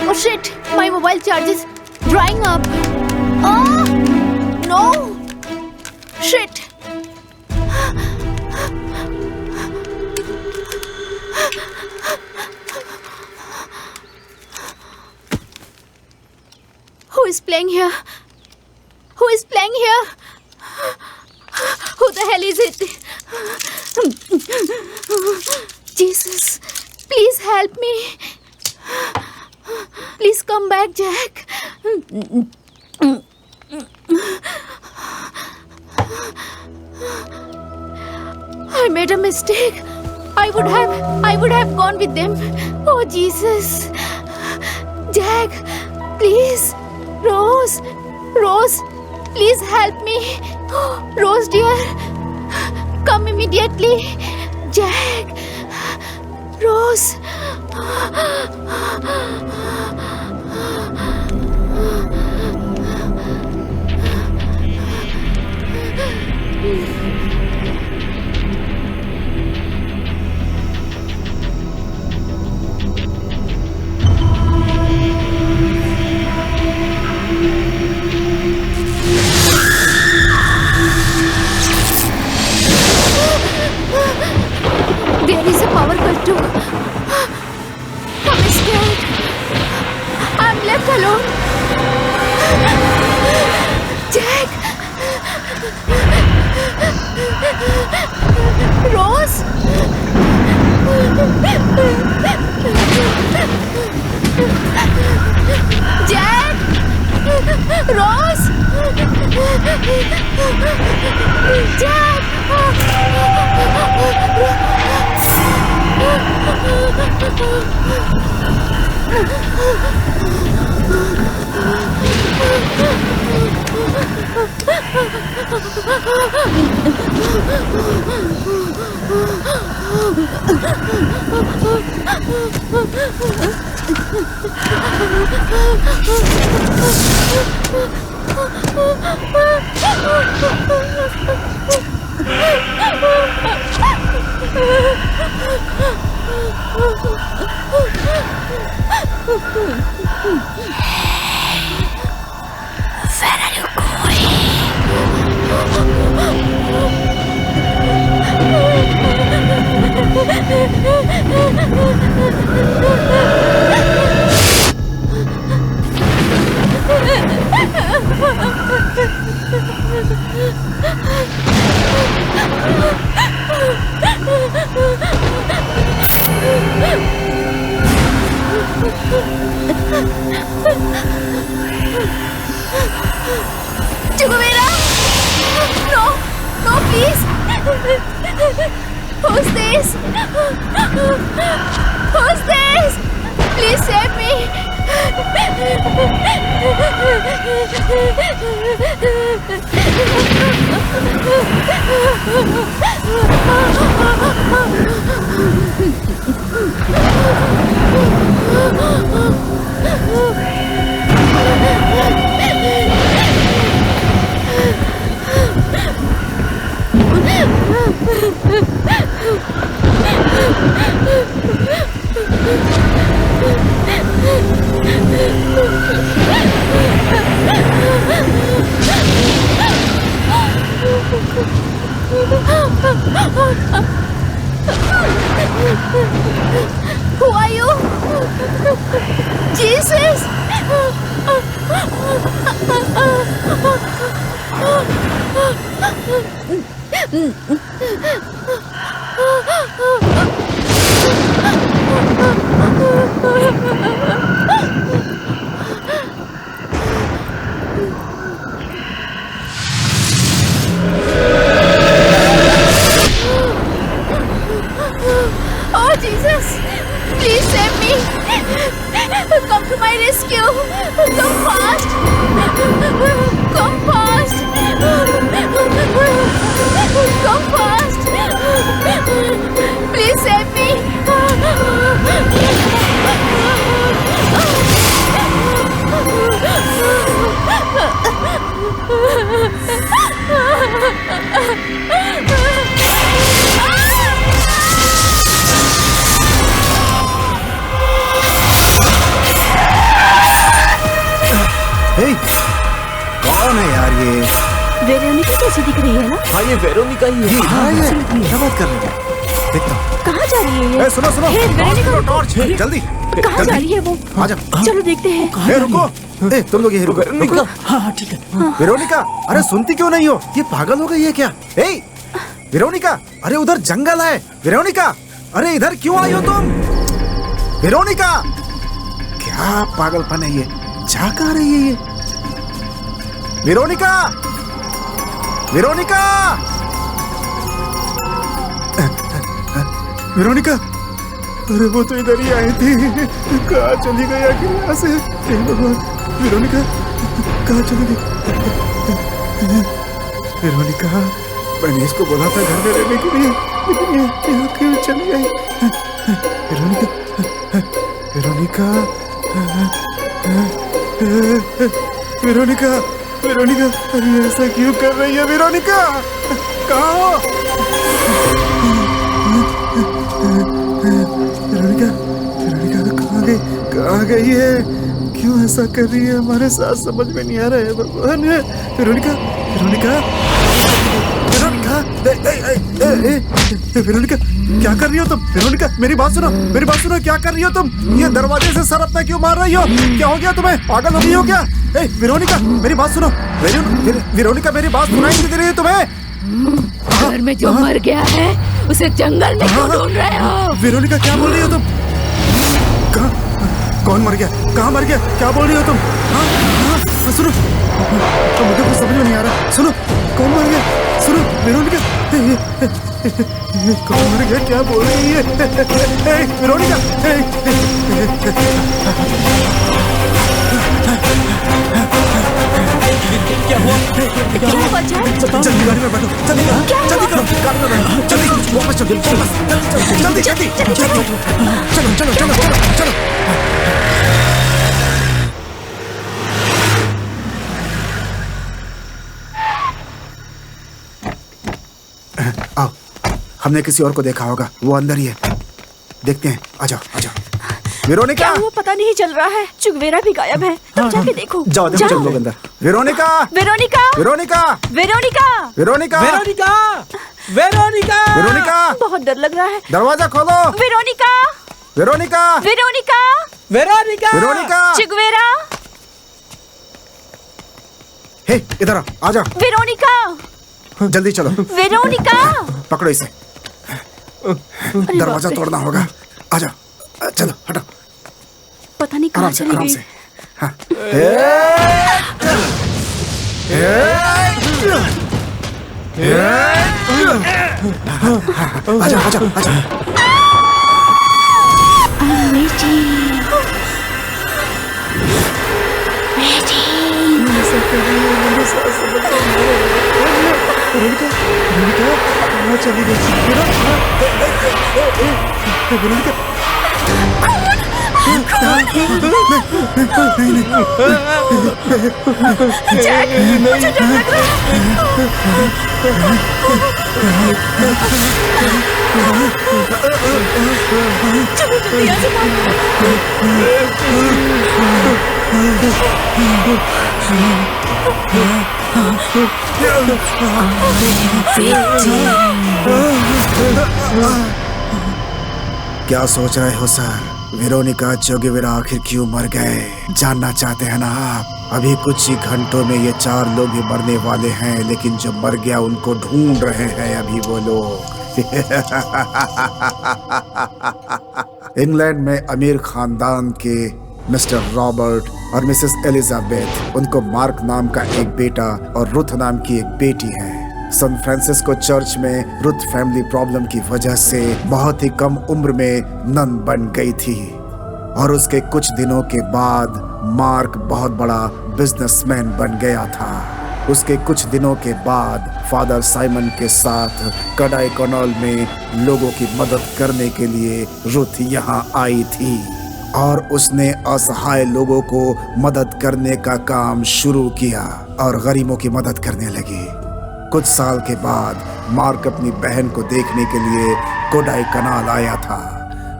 Oh shit, my mobile charge is drying up. Oh, no. Shit. Who is playing here? Who is playing here? Who the hell is it? Jesus, please help me. Please come back, Jack. I made a mistake. I would have gone with them. Oh, Jesus. Jack, please. Rose, please help me. Rose, dear, come immediately. Jack, Rose. There is a power cut too. I'm scared. I'm left alone. Jack! Rose! Jack! Rose! Jack! Where are you going? Chuguvera! No! No, please! Who's this? Who's this? Please save me! Who are you? Jesus! Oh, Jesus! Please save me! Come to my rescue! Come fast! Come fast! Come fast! Please save me! हे, कौन है यार ये? Veronica कैसी दिख रही है ना? हाँ ये वेरोनिका ही है। हाँ ये क्या बात कर रहे हैं? देखता हूँ। कहाँ जा रही है ये? सुनो सुनो, हे, वेरोनिका टॉर्च जल्दी। कहाँ जा रही है वो? आजा। चलो देखते हैं। ए रुको, ए तुम लोग यही रुको। वेरोनिका। हाँ ठीक है। वेरोनिका, अरे सुनती क्यों नहीं हो? ये पागल हो गई है क्या? ए वेरोनिका, अरे उधर जंगल है। वेरोनिका, अरे इधर क्यों आई हो तुम? वेरोनिका, क्या पागलपन है ये? जा कहाँ रही है ये? वेरोनिका, वेरोनिका, वेरोनिका, अरे वो तो इधर ही आई थी। कहाँ चली गई आखिर यहाँ से? हे भगवान, वेरोनिका कहाँ चली गई? वेरोनिका, मैंने इसको बोला था घर में रहने के लिए, लेकिन ये यहाँ क्यों चली गई? वेरोनिका, वेरोनिका, वेरोनिका, वेरोनिका, अरे ऐसा क्यों कर रही है वेरोनिका? कहाँ हो? वेरोनिका, वेरोनिका कहाँ गई? कहाँ गई है? क्यों ऐसा कर रही है हमारे साथ? समझ में नहीं आ रहा है भगवान। वेरोनिका, वेरोनिका, वेरोनिका, वेरोनिका, क्या कर रही हो तुम? वेरोनिका, मेरी बात सुनो, मेरी बात सुनो, क्या कर रही हो तुम? ये दरवाजे से सर अपना क्यों मार रही हो? क्या हो गया तुम्हें? पागल हो गई हो क्या? वेरोनिका, मेरी बात सुनो। वेरोनिका, मेरी बात सुनाई नहीं दे रही है तुम्हें? घर में जो मर गया है उसे जंगल में क्यों ढूंढ रहे हो? वेरोनिका, क्या बोल रही हो तुम? कहाँ? कौन मर गया? कहाँ मर गया? क्या बोल रही हो तुम? हाँ, हाँ, सुनो, मुझे कुछ समझ में नहीं आ रहा। सुनो, कौन मर गया? सुनो, वेरोनिका, कौन मर गया? क्या बोल रही है? वेरोनिका, क्या हुआ? क्या हुआ जान? जल्दी गाड़ी में बैठो, जल्दी जल्दी करो, गाड़ी में बैठो, जल्दी वापस चलो, वापस जल्दी जल्दी, चलो चलो चलो चलो चलो। आओ, हमने किसी और को देखा होगा, वो अंदर ही है, देखते हैं। आ जाओ, आ जाओ। वेरोनिका, क्या हुआ पता नहीं चल रहा है। चुगवेरा भी गायब है। तुम जाके देखो। जाओ देखो, चलो लोग अंदर। Veronica, Veronica, Veronica, Veronica, Veronica, Veronica, Veronica, Veronica, बहुत डर लग रहा है। दरवाजा खोलो। Veronica, Veronica, Veronica, Veronica, Veronica, चुगवेरा, हे इधर आ, आजा। वेरोनिका, जल्दी चलो। वेरोनिका, पकड़ो इसे, दरवाजा तोड़ना होगा। आजा, चलो हटो। पता नहीं कहाँ आराम से, चली आराम गई। से। हाँ। आजा आजा आजा। क्या सोच रहे हो सर? वेरोनिका जोगेवेरा आखिर क्यों मर गए जानना चाहते हैं ना आप? अभी कुछ ही घंटों में ये 4 लोग भी मरने वाले हैं, लेकिन जो मर गया उनको ढूंढ रहे हैं अभी वो लोग। इंग्लैंड में अमीर खानदान के मिस्टर रॉबर्ट और मिसेस एलिजाबेथ, उनको मार्क नाम का एक बेटा और रुथ नाम की एक बेटी है। सैन फ्रांसिस्को चर्च में रुथ फैमिली प्रॉब्लम की वजह से बहुत ही कम उम्र में नन बन गई थी और उसके कुछ दिनों के बाद मार्क बहुत बड़ा बिजनेसमैन बन गया था। उसके कुछ दिनों के बाद फादर साइमन के साथ कडाई कनाल में लोगों की मदद करने के लिए रुथ यहाँ आई थी और उसने असहाय लोगों को मदद करने का काम शुरू किया और गरीबों की मदद करने लगी। कुछ साल के बाद मार्क अपनी बहन को देखने के लिए कोडाई कनाल आया था।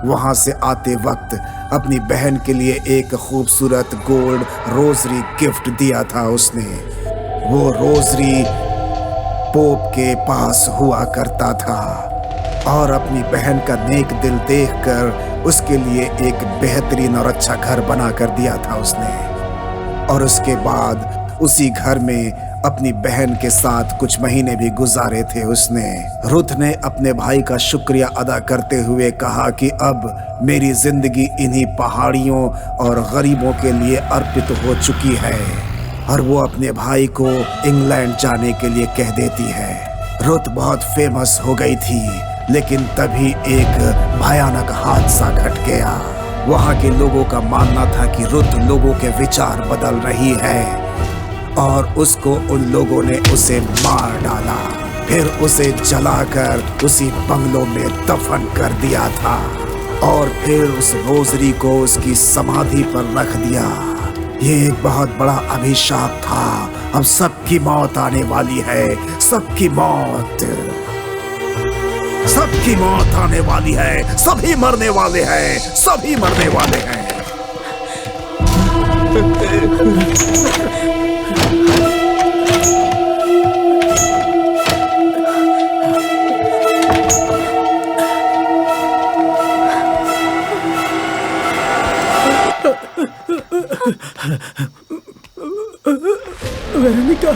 वहां से आते वक्त अपनी बहन के लिए एक खूबसूरत गोल्ड रोजरी गिफ्ट दिया था उसने। वो रोजरी पोप के पास हुआ करता था और अपनी बहन का नेक दिल देखकर उसके लिए एक बेहतरीन और अच्छा घर बना कर दिया था उसने। और उसके बाद उसी घर में अपनी बहन के साथ कुछ महीने भी गुजारे थे उसने। रुथ ने अपने भाई का शुक्रिया अदा करते हुए कहा कि अब मेरी जिंदगी इन्हीं पहाड़ियों और गरीबों के लिए अर्पित हो चुकी है और वो अपने भाई को इंग्लैंड जाने के लिए कह देती है। रुथ बहुत फेमस हो गई थी, लेकिन तभी एक भयानक हादसा घट गया। वहाँ के लोगों का मानना था कि रुथ लोगों के विचार बदल रही है और उसको उन लोगों ने उसे मार डाला, फिर उसे जलाकर उसी बंगलों में दफन कर दिया था और फिर उस रोजरी को उसकी समाधि पर रख दिया। ये एक बहुत बड़ा अभिशाप था। अब सबकी मौत आने वाली है, सबकी मौत आने वाली है, सभी मरने वाले हैं, सभी मरने वाले हैं। वेरोनिका,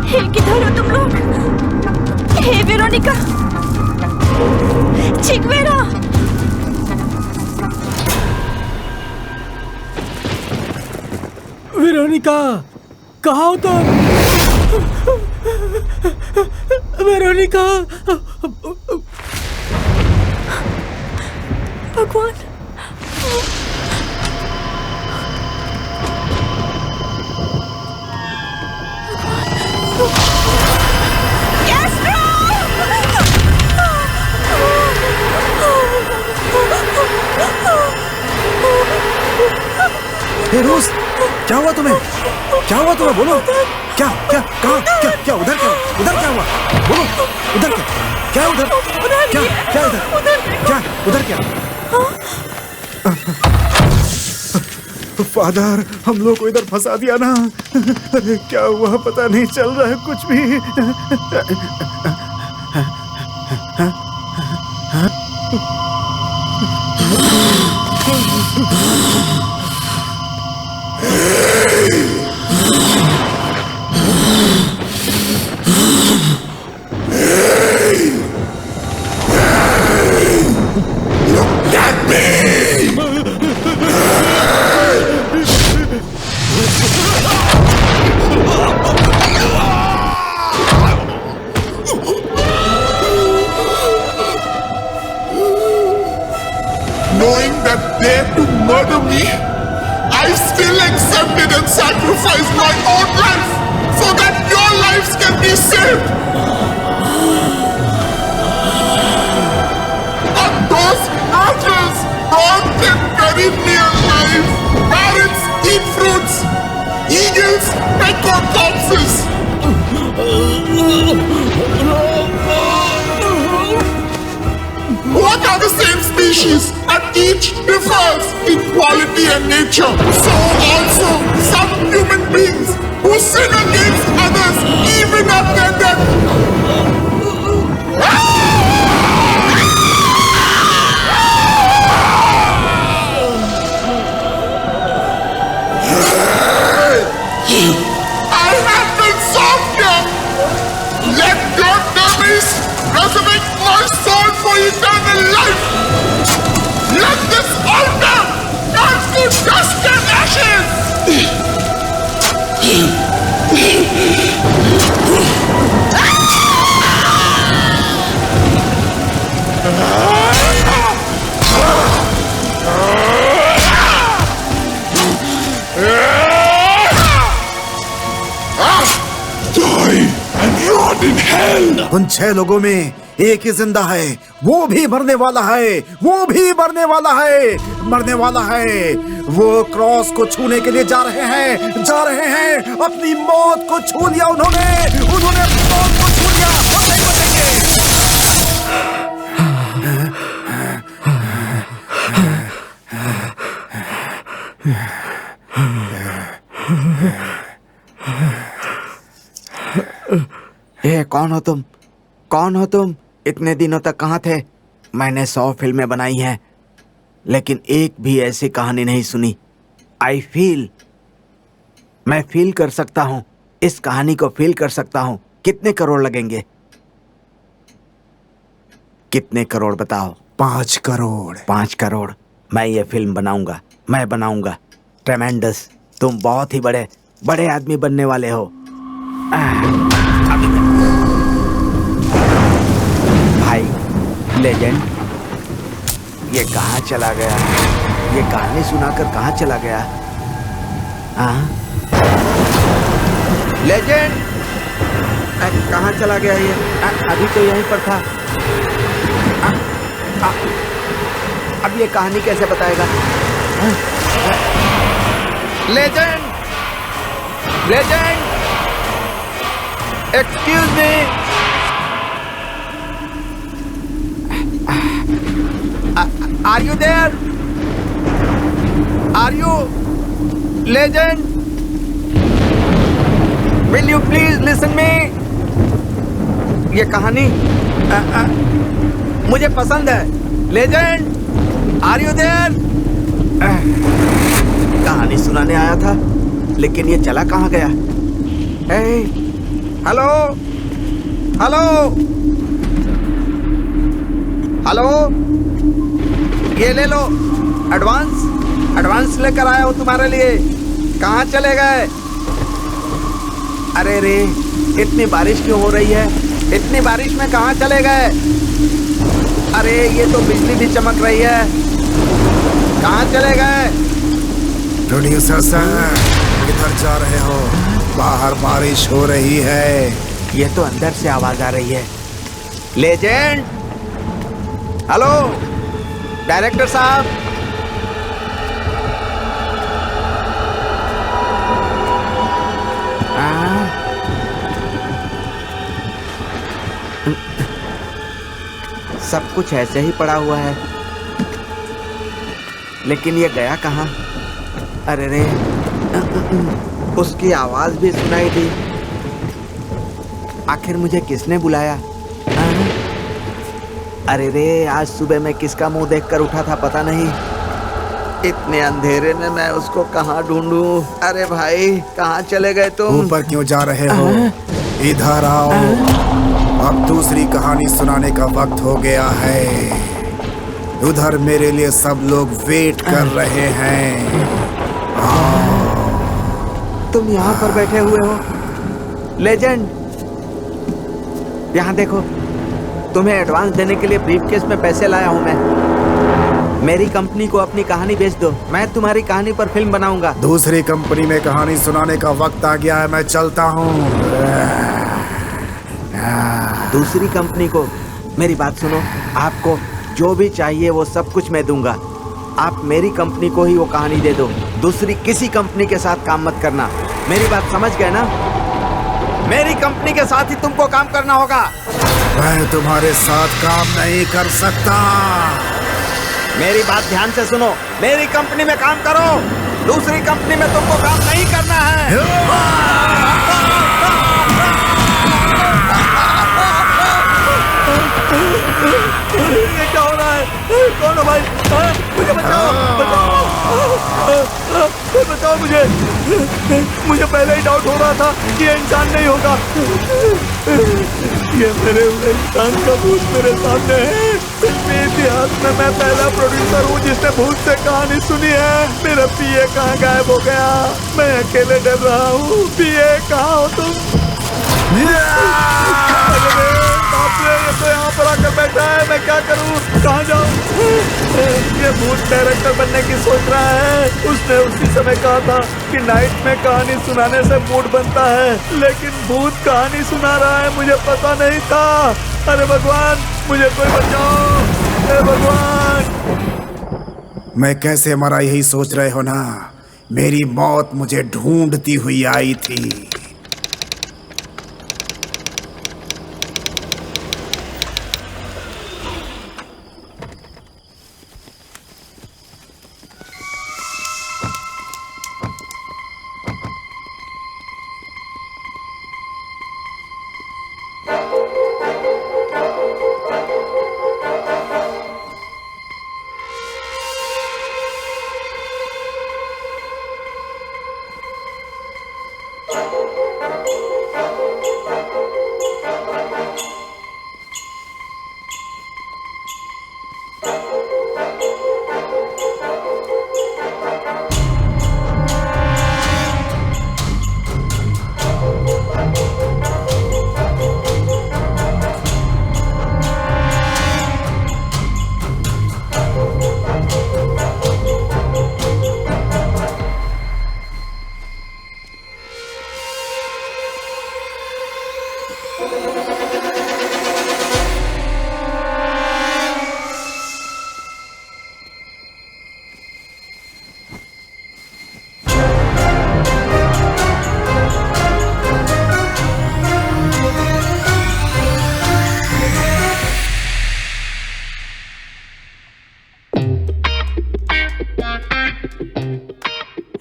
हे किधर हो तुम लोग? हे वेरोनिका, चिकवेरा, वेरोनिका, कहाँ हो तुम? वेरोनिका, भगवान, हे रोज, क्या हुआ तुम्हें? क्या हुआ तुम्हें? बोलो। क्या क्या कहाँ? क्या क्या उधर? क्या हुआ? बोलो। उधर क्या उधर? क्या उधर? क्या उधर? क्या फादर, हम लोग को इधर फंसा दिया ना। अरे क्या हुआ पता नहीं चल रहा है कुछ भी। Look at me! knowing that they're to murder me, I still accepted and sacrificed my own life so that your lives can be saved. But those murderers brought them very near life. Parrots eat fruits. Eagles peck on corpses. What are the same species, and each differs in quality and nature. So also some human beings who sin against others even after death. I have been softer. Let your memories resurrect my soul for eternal life. Let this altar turn to dust and ashes. Die and rot in hell. उन 6 लोगों में एक ही जिंदा है, वो भी मरने वाला है, वो भी मरने वाला है, मरने वाला है। वो क्रॉस को छूने के लिए जा रहे हैं, अपनी मौत को छू लिया उन्होंने अपनी मौत को छू लिया। हम नहीं बचेंगे। ए, कौन हो तुम? कौन हो तुम? इतने दिनों तक कहाँ थे? मैंने 100 फिल्में बनाई हैं, लेकिन एक भी ऐसी कहानी नहीं सुनी। मैं फील कर सकता हूँ, इस कहानी को फील कर सकता हूँ। कितने करोड़ लगेंगे? कितने करोड़ बताओ? 5 करोड़। 5 करोड़। मैं ये फिल्म बनाऊंगा, मैं बनाऊंगा। ट्रेमेंडस, तुम बहुत ही बड़े आदमी बनने वाले हो। भाई लेजेंड, ये कहाँ चला गया? ये कहानी सुनाकर कहाँ चला गया? लेजेंड, कहाँ चला गया ये? अभी तो यहीं पर था। अब ये कहानी कैसे बताएगा? Legend, excuse me. Are you there? Are you legend? Will you please listen me? ये कहानी मुझे पसंद है। Legend, are you there? कहानी सुनाने आया था, लेकिन ये चला कहाँ गया? Hey, हेलो, ये ले लो, एडवांस लेकर आया हूँ तुम्हारे लिए। कहाँ चले गए? अरे रे, इतनी बारिश क्यों हो रही है? इतनी बारिश में कहाँ चले गए? अरे ये तो बिजली भी चमक रही है। कहाँ चले गए? प्रोड्यूसर सर, किधर जा रहे हो? बाहर बारिश हो रही है। ये तो अंदर से आवाज आ रही है। लेजेंड, हेलो डायरेक्टर साहब। सब कुछ ऐसे ही पड़ा हुआ है, लेकिन ये गया कहाँ? अरे रे, उसकी आवाज भी सुनाई दी। आखिर मुझे किसने बुलाया? अरे रे, आज सुबह मैं किसका मुंह देखकर उठा था पता नहीं। इतने अंधेरे में मैं उसको कहाँ ढूंढूं? अरे भाई, कहाँ चले गए तुम? ऊपर क्यों जा रहे हो? इधर आओ। अब दूसरी कहानी सुनाने का वक्त हो गया है। उधर मेरे लिए सब लोग वेट कर रहे हैं। तुम यहाँ पर बैठे हुए हो? लेजेंड, यहाँ देखो, तुम्हें एडवांस देने के लिए ब्रीफकेस में पैसे लाया हूँ मैं। मेरी कंपनी को अपनी कहानी बेच दो, मैं तुम्हारी कहानी पर फिल्म बनाऊंगा। दूसरी कंपनी में कहानी सुनाने का वक्त आ गया है, मैं चलता हूँ। दूसरी कंपनी को? मेरी बात सुनो, आपको जो भी चाहिए वो सब कुछ मैं दूंगा। आप मेरी कंपनी को ही वो कहानी दे दो, दूसरी किसी कंपनी के साथ काम मत करना। मेरी बात समझ गए ना? मेरी कंपनी के साथ ही तुमको काम करना होगा। मैं तुम्हारे साथ काम नहीं कर सकता। मेरी बात ध्यान से सुनो, मेरी कंपनी में काम करो, दूसरी कंपनी में तुमको काम नहीं करना है। ये क्या हो रहा है? कौन हो भाई? मुझे बचाओ, बचाओ मुझे। मुझे पहले ही डाउट हो रहा था कि ये इंसान नहीं होगा। ये मेरे हुए इंसान का भूत मेरे सामने है। फिल्मी इतिहास में मैं पहला प्रोड्यूसर हूँ जिसने भूत से कहानी सुनी है। मेरा पीए कहाँ गायब हो गया? मैं अकेले डर रहा हूँ। पीए कहाँ हो तुम? ये तो यहाँ पर आकर बैठा है, मैं क्या करूँ? कहाँ जाऊँ? ये भूत डायरेक्टर बनने की सोच रहा है। उसने उसी समय कहा था कि नाइट में कहानी सुनाने से मूड बनता है, लेकिन भूत कहानी सुना रहा है, मुझे पता नहीं था। अरे भगवान, मुझे कोई बचाओ। अरे भगवान। मैं कैसे मरा यही सोच रहे हो ना? मेरी मौत मुझे ढूंढती हुई आई थी।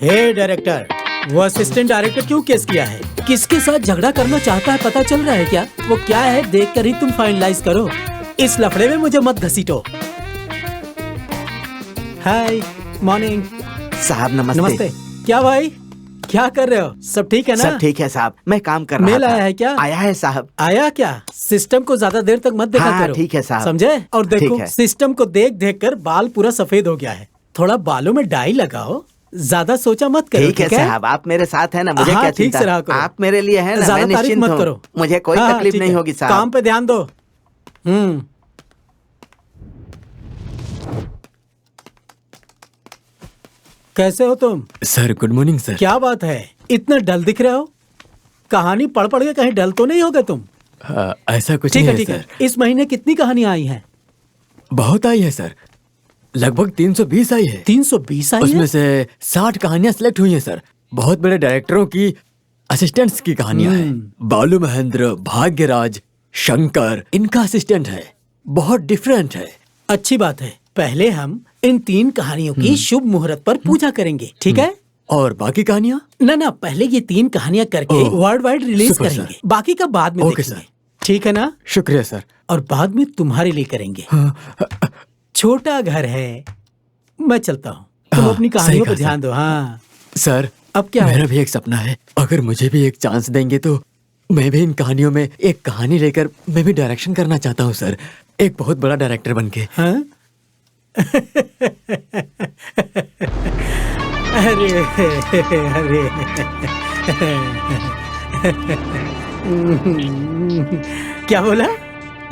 हे डायरेक्टर, वो असिस्टेंट डायरेक्टर क्यों केस किया है? किसके साथ झगड़ा करना चाहता है पता चल रहा है क्या? वो क्या है देख कर ही तुम फाइनलाइज करो। इस लफड़े में मुझे मत घसीटो। हाय, मॉर्निंग साहब नमस्ते। नमस्ते। क्या भाई, क्या कर रहे हो? सब ठीक है ना? सब ठीक है साहब, मैं काम कर रहा था। मेल आया है क्या? आया है साहब। आया क्या? सिस्टम को ज्यादा देर तक मत देखा हाँ, करो। ठीक है साहब। समझे? और देखो, ठीक है। सिस्टम को देख देख कर बाल पूरा सफेद हो गया है। थोड़ा बालों में डाई लगाओ, ज्यादा सोचा मत करो। ठीक है साहब, आप मेरे साथ है ना, मुझे हाँ, क्या ठीक चिंता? से रहा करो। आप मेरे लिए है ना, ज्यादा मैं तारीफ निश्चिंत मत हूँ। करो। मुझे कोई हाँ, तकलीफ ठीक नहीं है। होगी साहब। काम पे ध्यान दो। कैसे हो तुम? Sir good morning sir. क्या बात है, इतना डल दिख रहे हो? कहानी पढ़ पढ़ के कहीं डल तो नहीं हो गए तुम? ऐसा कुछ ठीक नहीं है, है ठीक सर। है। इस महीने कितनी कहानियां आई हैं? बहुत आई है सर, लगभग 320 आई है। 320 आई उसमें है? से 60 कहानियां सिलेक्ट हुई हैं सर। बहुत बड़े डायरेक्टरों की असिस्टेंट्स की कहानियां हैं। बालू महेंद्र, भाग्यराज, शंकर इनका असिस्टेंट है। बहुत डिफरेंट है। अच्छी बात है। पहले हम इन 3 कहानियों की शुभ मुहूर्त पर पूजा करेंगे, ठीक है? और बाकी कहानियां? ना, पहले ये 3 कहानियां करके ओह, वर्ल्ड वाइड रिलीज सुपर करेंगे। सर। बाकी का बाद में ओके देखेंगे, सर। ठीक है ना? शुक्रिया सर। और बाद में तुम्हारे लिए करेंगे। छोटा घर है, मैं चलता हूँ। तुम हाँ, अपनी सही कहानियों कहा पर ध्यान सर। दो। हाँ, सर अब क्या मेरा है? भी एक सपना है, अगर मुझे भी एक चांस देंगे तो मैं भी इन कहानियों में एक कहानी लेकर मैं भी डायरेक्शन करना चाहता हूँ सर, एक बहुत बड़ा डायरेक्टर बनके। हाँ? अरे अरे क्या बोला?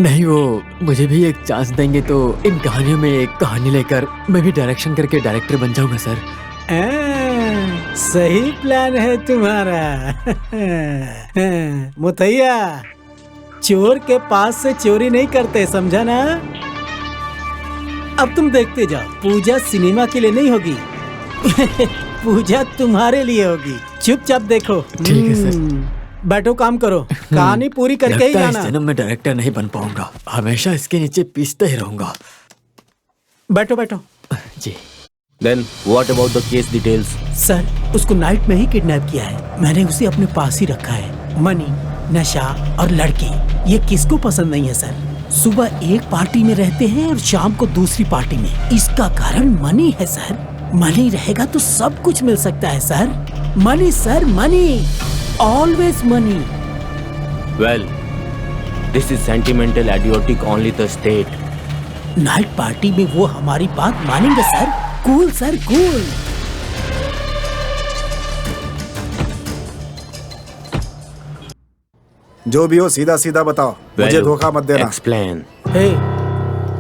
नहीं, वो मुझे भी एक चांस देंगे तो इन कहानियों में एक कहानी लेकर मैं भी डायरेक्शन करके डायरेक्टर बन जाऊंगा सर। सही प्लान है तुम्हारा। मुथैया, चोर के पास से चोरी नहीं करते, समझा ना? अब तुम देखते जाओ, पूजा सिनेमा के लिए नहीं होगी। पूजा तुम्हारे लिए होगी। चुपचाप देखो। ठीक है सर। बैठो, काम करो, कहानी पूरी करके ही लगता है जाना। इस जन्म में डायरेक्टर नहीं बन पाऊंगा, हमेशा इसके नीचे पीसते ही रहूंगा। बैठो बैठो। जी। Then what about the case details? Sir, उसको नाइट में ही किडनैप किया है। मैंने उसे अपने पास ही रखा है। मनी, नशा और लड़की, ये किसको पसंद नहीं है सर? सुबह एक पार्टी में रहते हैं और शाम को दूसरी पार्टी में। इसका कारण मनी है सर। मनी रहेगा तो सब कुछ मिल सकता है sir. Money sir, money, always money. Well, this is sentimental idiotic only the state. Night party में वो हमारी बात मानेंगे सर। Cool sir, cool. जो भी हो सीधा सीधा बताओ, मुझे धोखा मत देना। Explain. हे,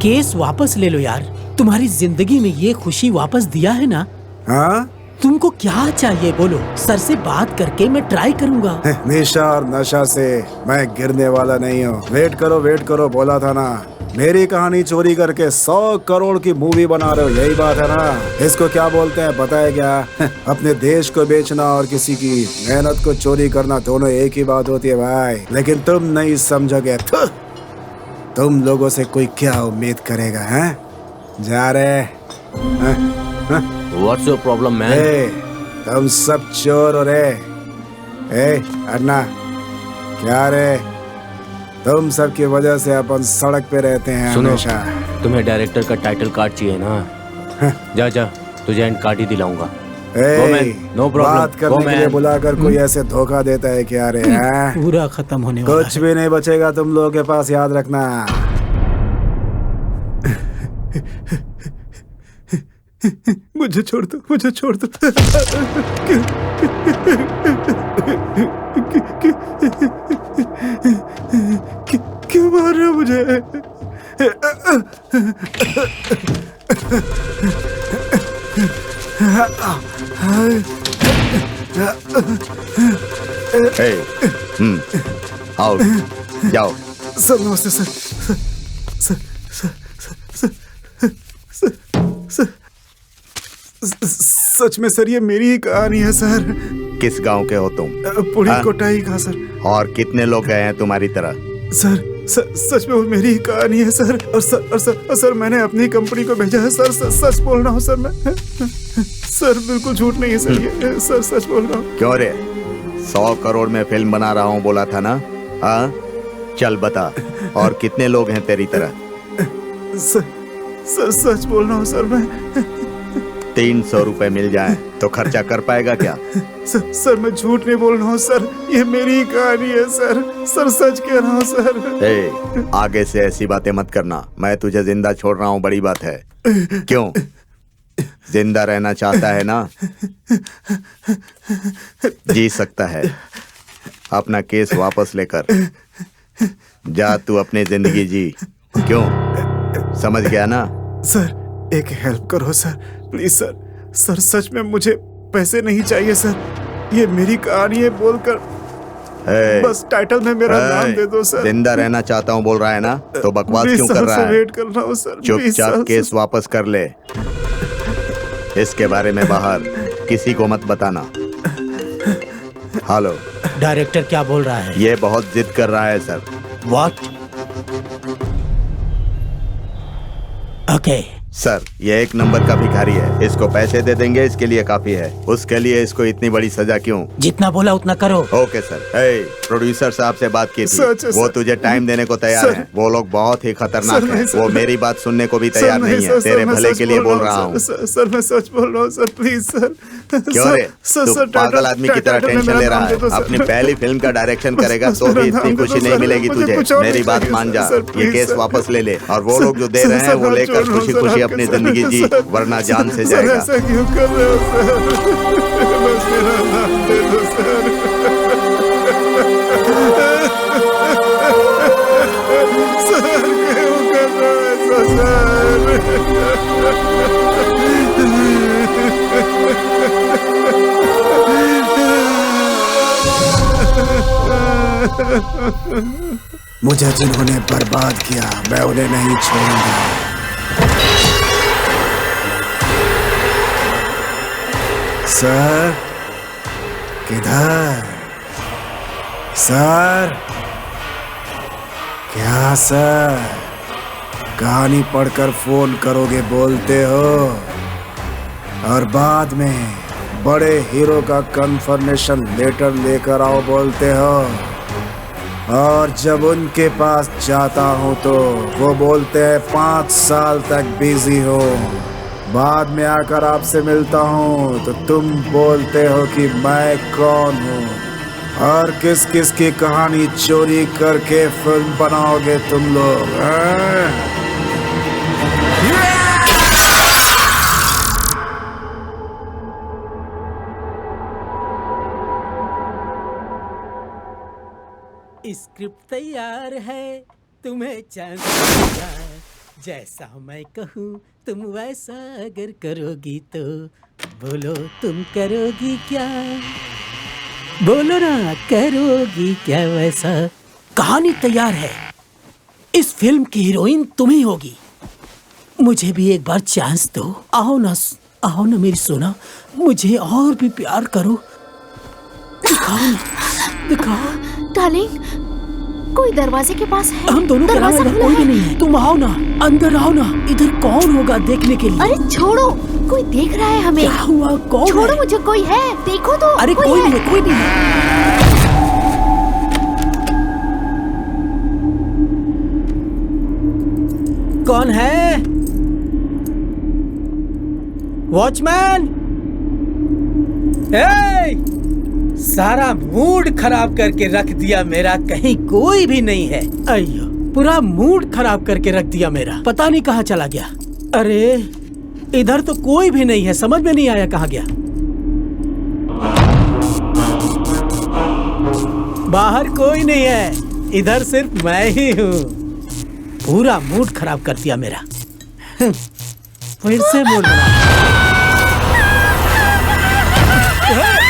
केस वापस ले लो यार। तुम्हारी जिंदगी में ये खुशी वापस दिया है ना? हाँ? तुमको क्या चाहिए बोलो, सर से बात करके मैं ट्राई करूंगा। निशा और नशा से मैं गिरने वाला नहीं हूँ। वेट करो, बोला था ना। मेरी कहानी चोरी करके 100 करोड़ की मूवी बना रहे हो, यही बात है ना? इसको क्या बोलते हैं पता है क्या? अपने देश को बेचना और किसी की मेहनत को चोरी करना, दोनों एक ही बात होती है भाई। लेकिन तुम नहीं समझोगे। तुम लोगों से कोई क्या उम्मीद करेगा? हैं? जा रहे? What's your problem, man? तुम सब चोर हो रे। अन्ना, क्या रे? तुम सब की वजह से अपन सड़क पे रहते हैं सुनो, हमेशा। तुम्हें डायरेक्टर का टाइटल कार्ड चाहिए ना? जा, तुझे एंड कार्ड ही दिलाऊंगा। Go, man. No problem. बात करने Go, के लिए man. बुलाकर कोई ऐसे धोखा देता है क्या रे? पूरा खत्म होने वाला कुछ भी नहीं बचेगा तुम लोगों के पास, याद रखना। मुझे छोड़ दो, मुझे छोड़ दो। क्यों मार रहे हो मुझे? आओ, जाओ। सर नमस्ते sir. Sir sir sir sir सच में सर, ये मेरी ही कहानी है सर। किस गांव के हो तुम? पुरी हाँ? कोटाई का सर। और कितने लोग गए हैं तुम्हारी तरह? सर सच में वो मेरी ही कहानी है सर। और सर मैंने अपनी कंपनी को भेजा है सर। सच बोल रहा हूँ सर मैं। सर बिल्कुल झूठ नहीं है सर, ये सर सच बोल रहा हूँ। क्यों रे? 100 करोड़ में फिल्म बना रहा हूँ बोला था ना? हाँ, चल बता, और कितने लोग हैं तेरी तरह? सर सच बोल रहा हूँ सर मैं। 300 रुपए मिल जाए तो खर्चा कर पाएगा क्या? सर मैं झूठ नहीं बोल रहा हूँ सर, ये मेरी ही कहानी है सर। सर सच कह रहा हूँ सर। आगे से ऐसी बातें मत करना। मैं तुझे जिंदा छोड़ रहा हूँ, बड़ी बात है। क्यों? जिंदा रहना चाहता है ना? जी सकता है। अपना केस वापस लेकर जा, तू अपनी जिंदगी जी। क्यों? समझ गया ना? सर एक हेल्प करो सर, प्लीज सर। सर सच में मुझे पैसे नहीं चाहिए सर, ये मेरी कहानी है बोलकर बस टाइटल में मेरा नाम दे दो सर। जिंदा रहना चाहता हूँ बोल रहा है ना, तो बकवास क्यों कर रहा है? वेट कर रहा हूँ सर। चुपचाप केस वापस कर ले। इसके बारे में बाहर किसी को मत बताना। हेलो, डायरेक्टर क्या बोल रहा है? ये बहुत जिद कर रहा है सर। व्हाट? ओके सर, ये एक नंबर का भिखारी है। इसको पैसे दे देंगे, इसके लिए काफी है। उसके लिए इसको इतनी बड़ी सजा क्यों? जितना बोला उतना करो। Okay sir. प्रोड्यूसर साहब से बात की थी, सच है, वो सर। तुझे टाइम देने को तैयार सर। हैं। वो लोग बहुत ही खतरनाक सर, नहीं, हैं। सर, वो नहीं। मेरी बात सुनने को भी सर, तैयार नहीं, नहीं सर, है। सर, तेरे मैं भले सच के लिए बोल रहा हूँ। सर मैं सच बोल रहा हूँ सर, प्लीज सर। क्यों रे? तू पागल आदमी की तरह टेंशन ले रहा है। अपनी पहली फिल्म का डायरेक्शन करेगा तो भी इतनी खुशी नहीं मिलेगी तुझे। मेरी बात मान जा, ये केस वापस ले ले, और वो लोग जो दे रहे हैं वो लेकर खुशी खुशी अपनी जिंदगी जी, वरना जान से जाएगा। ऐसा क्यों कर रहे हो सर? बस मेरा नाम दे दो सर। सर मुझे जिन्होंने बर्बाद किया मैं उन्हें नहीं छोड़ूंगा। सर किधर? सर क्या सर? कहानी पढ़कर फोन करोगे बोलते हो और बाद में बड़े हीरो का कंफर्मेशन लेटर लेकर आओ बोलते हो, और जब उनके पास जाता हूँ तो वो बोलते हैं 5 साल तक बिजी हो। बाद में आकर आपसे मिलता हूँ तो तुम बोलते हो कि मैं कौन हूँ और किस किस की कहानी चोरी करके फिल्म बनाओगे तुम लोग, हैं? स्क्रिप्ट तैयार है, तुम्हें चांस मिलेगा। जैसा मैं कहूँ तुम वैसा अगर करोगी तो बोलो तुम करोगी क्या? बोलो ना, करोगी क्या वैसा? कहानी तैयार है, इस फिल्म की हीरोइन तुम ही होगी। मुझे भी एक बार चांस दो। आओ ना मेरी सोना, मुझे और भी प्यार करो। दिखाओ ना, दिखाओ। डार्लिंग, कोई दरवाजे के पास है? हम दोनों के अलावा इधर कोई भी नहीं है। तुम आओ ना, अंदर आओ ना। इधर कौन होगा देखने के लिए? अरे छोड़ो, कोई देख रहा है हमें। क्या हुआ? कौन? छोड़ो मुझे, कोई है, देखो तो। अरे कोई नहीं है, कोई नहीं है। कौन है? वॉचमैन! सारा मूड खराब करके रख दिया मेरा, कहीं कोई भी नहीं है। अयो, पूरा मूड खराब करके रख दिया मेरा, पता नहीं कहाँ चला गया। अरे इधर तो कोई भी नहीं है, समझ में नहीं आया कहाँ गया। बाहर कोई नहीं है, इधर सिर्फ मैं ही हूँ। पूरा मूड खराब कर दिया मेरा। फिर से मूड बना।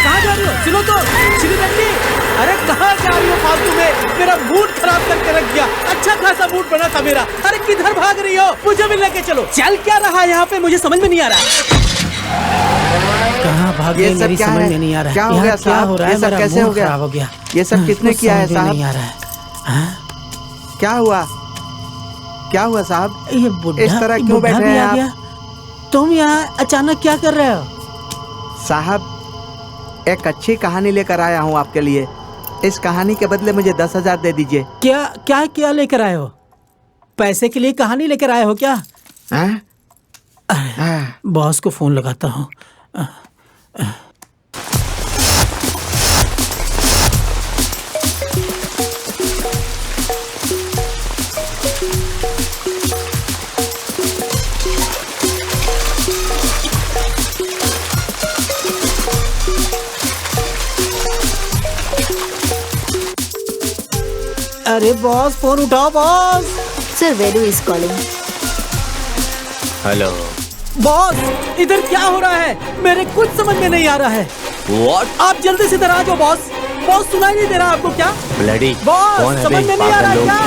कहाँ जा रही हो? सुनो तो, श्रीरंगी, अरे कहाँ जा रही हो फालतू में? मेरा मूड खराब करके रख दिया। अच्छा खासा मूड बना था मेरा। अरे किधर भाग रही हो? मुझे भी लेके चलो। चल क्या रहा है यहाँ पे, मुझे समझ में नहीं आ रहा। कहाँ भाग गई, मेरी समझ में नहीं आ रहा। क्या हो गया क्या हो रहा है? मेरा कैसे हो मूड गया? खराब हो गया। ये सब किसने किया है साहब? नहीं आ रहा है। क्या हुआ? क्या हुआ साहब? ये बुढ़ा, इस तरह क्यों बैठे हैं आप? तुम यहाँ अचानक क्या कर रहे हो? साहब, एक अच्छी कहानी लेकर आया हूँ आपके लिए। इस कहानी के बदले मुझे 10,000 दे दीजिए। क्या क्या क्या लेकर आए हो? पैसे के लिए कहानी लेकर आए हो क्या? बॉस को फोन लगाता हूँ। अरे बॉस, फोन उठाओ boss. Sir, Vedu is calling. Hello boss, इधर क्या हो रहा है? मेरे कुछ समझ में नहीं आ रहा है। व्हाट? आप जल्दी से इधर आ जाओ बॉस। बॉस, सुनाई नहीं दे रहा आपको क्या? ब्लडी बॉस, कौन है? समझ में नहीं आ रहा क्या?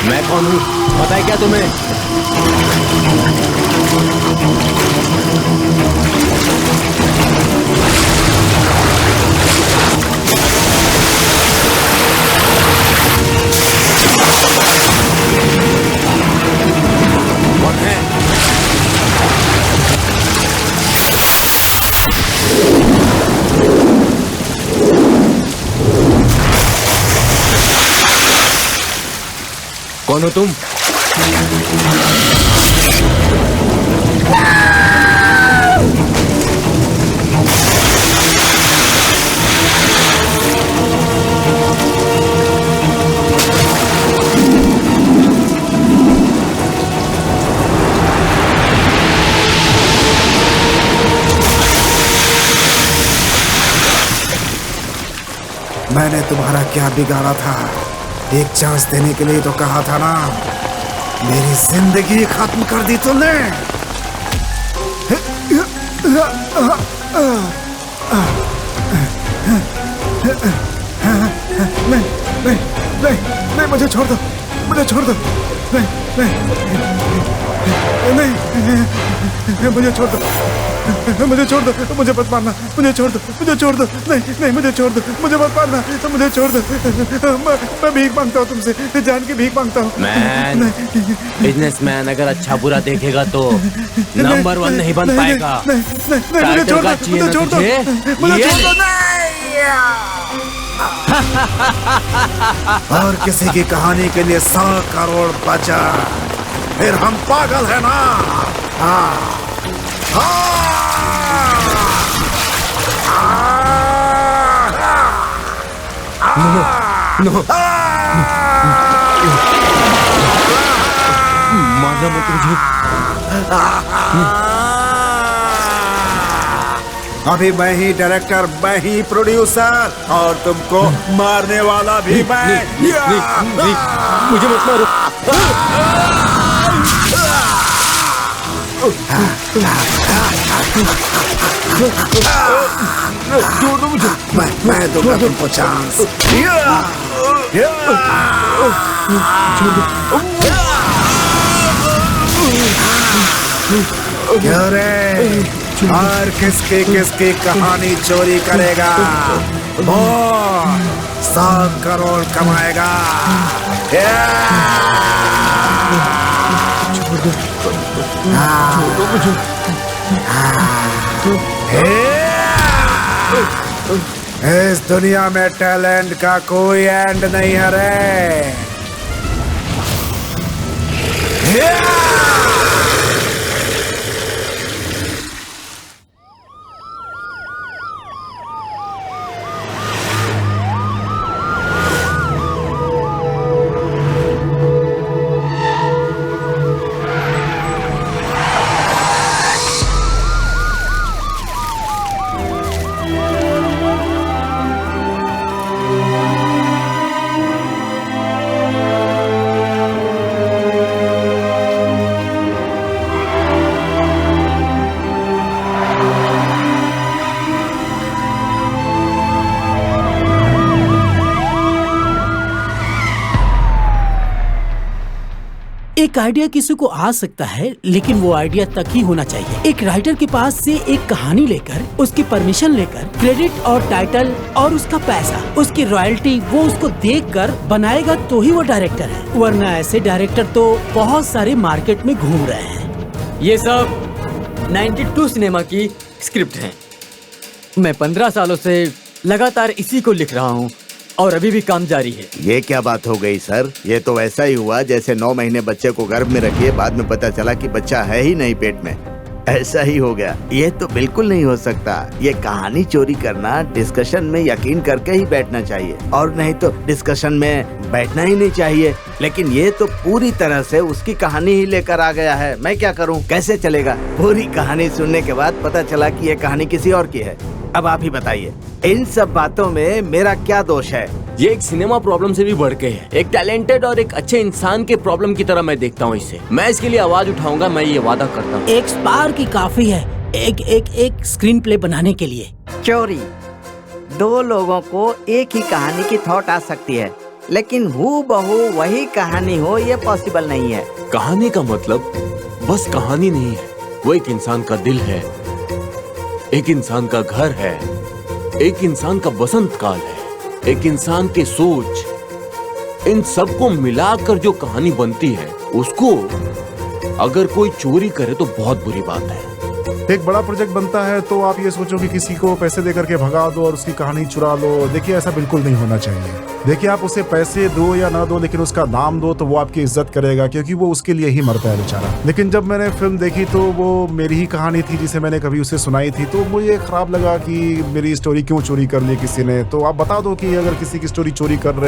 मैं कौन हूँ पता है क्या तुम्हें? कौन है? कौन हो तुम? मैंने तुम्हारा क्या बिगाड़ा था? एक चांस देने के लिए तो कहा था ना। मेरी जिंदगी खत्म कर दी तुमने। नहीं, मुझे छोड़ दो, मुझे छोड़ दो। नहीं, मुझे छोड़ दो, मुझे छोड़ दो, मुझे मत मारना, मुझे छोड़ दो, मुझे छोड़ दो। नहीं, मुझे छोड़ दो, मुझे मत मारना, मुझे छोड़ दो। मैं भीख मांगता हूँ तुमसे, जान की भीख मांगता हूँ। मैन, बिजनेसमैन अगर अच्छा बुरा देखेगा तो नंबर 1 नहीं बन पाएगा। मुझे छोड़ दो, मुझे छोड़ दो, मुझे छोड़ दो। और किसी की कहानी के लिए 100 करोड़ बचा, फिर हम पागल है ना? हाँ। मारना मत मुझे। अभी मैं ही डायरेक्टर, मैं ही प्रोड्यूसर, और तुमको मारने वाला भी मैं। नहीं, मुझे मत मारो। छोड़ दो मुझे। मैं दूंगा तुमको चांस। क्यों रे? और किसकी कहानी चोरी करेगा वो 100 करोड़ कमाएगा। छोड़ दो मुझे। इस दुनिया में टैलेंट का कोई एंड नहीं है रे। एक आइडिया किसी को आ सकता है, लेकिन वो आइडिया तक ही होना चाहिए। एक राइटर के पास से एक कहानी लेकर, उसकी परमिशन लेकर, क्रेडिट और टाइटल और उसका पैसा, उसकी रॉयल्टी, वो उसको देखकर बनाएगा तो ही वो डायरेक्टर है, वरना ऐसे डायरेक्टर तो बहुत सारे मार्केट में घूम रहे हैं। ये सब 92 सिनेमा की स्क्रिप्ट है। मैं 15 सालों से लगातार इसी को लिख रहा हूँ और अभी भी काम जारी है। ये क्या बात हो गई सर? ये तो ऐसा ही हुआ जैसे 9 महीने बच्चे को गर्भ में रखिए, बाद में पता चला कि बच्चा है ही नहीं पेट में। ऐसा ही हो गया। ये तो बिल्कुल नहीं हो सकता। ये कहानी चोरी करना, डिस्कशन में यकीन करके ही बैठना चाहिए, और नहीं तो डिस्कशन में बैठना ही नहीं चाहिए। लेकिन ये तो पूरी तरह से उसकी कहानी ही लेकर आ गया है। मैं क्या करूं? कैसे चलेगा? पूरी कहानी सुनने के बाद पता चला कि ये कहानी किसी और की है। अब आप ही बताइए, इन सब बातों में मेरा क्या दोष है? ये एक सिनेमा प्रॉब्लम से भी बढ़ के है। एक टैलेंटेड और एक अच्छे इंसान के प्रॉब्लम की तरह मैं देखता हूँ इसे। मैं इसके लिए आवाज उठाऊंगा, मैं ये वादा करता हूँ। एक स्पार्क ही काफी है एक स्क्रीन प्ले बनाने के लिए। चोरी, 2 लोगों को एक ही कहानी की थॉट आ सकती है, लेकिन हूबहू वही कहानी हो ये पॉसिबल नहीं है। कहानी का मतलब बस कहानी नहीं है, वो एक इंसान का दिल है, एक इंसान का घर है, एक इंसान का बसंत काल है, एक इंसान की सोच। इन सबको मिलाकर जो कहानी बनती है, उसको अगर कोई चोरी करे तो बहुत बुरी बात है। एक बड़ा प्रोजेक्ट बनता है तो आप ये सोचो कि किसी को पैसे दे करके भगा दो और उसकी कहानी चुरा लो। देखिए ऐसा बिल्कुल नहीं होना चाहिए। देखिए आप उसे पैसे दो या ना दो, लेकिन उसका नाम दो तो वो आपकी इज्जत करेगा, क्योंकि वो उसके लिए ही मरता है बेचारा। लेकिन जब मैंने फिल्म देखी तो वो मेरी ही कहानी थी जिसे मैंने कभी उसे सुनाई थी, तो मुझे खराब लगा कि मेरी स्टोरी क्यों चोरी कर ली किसी ने। तो आप बता दो कि अगर किसी की स्टोरी चोरी कर रहे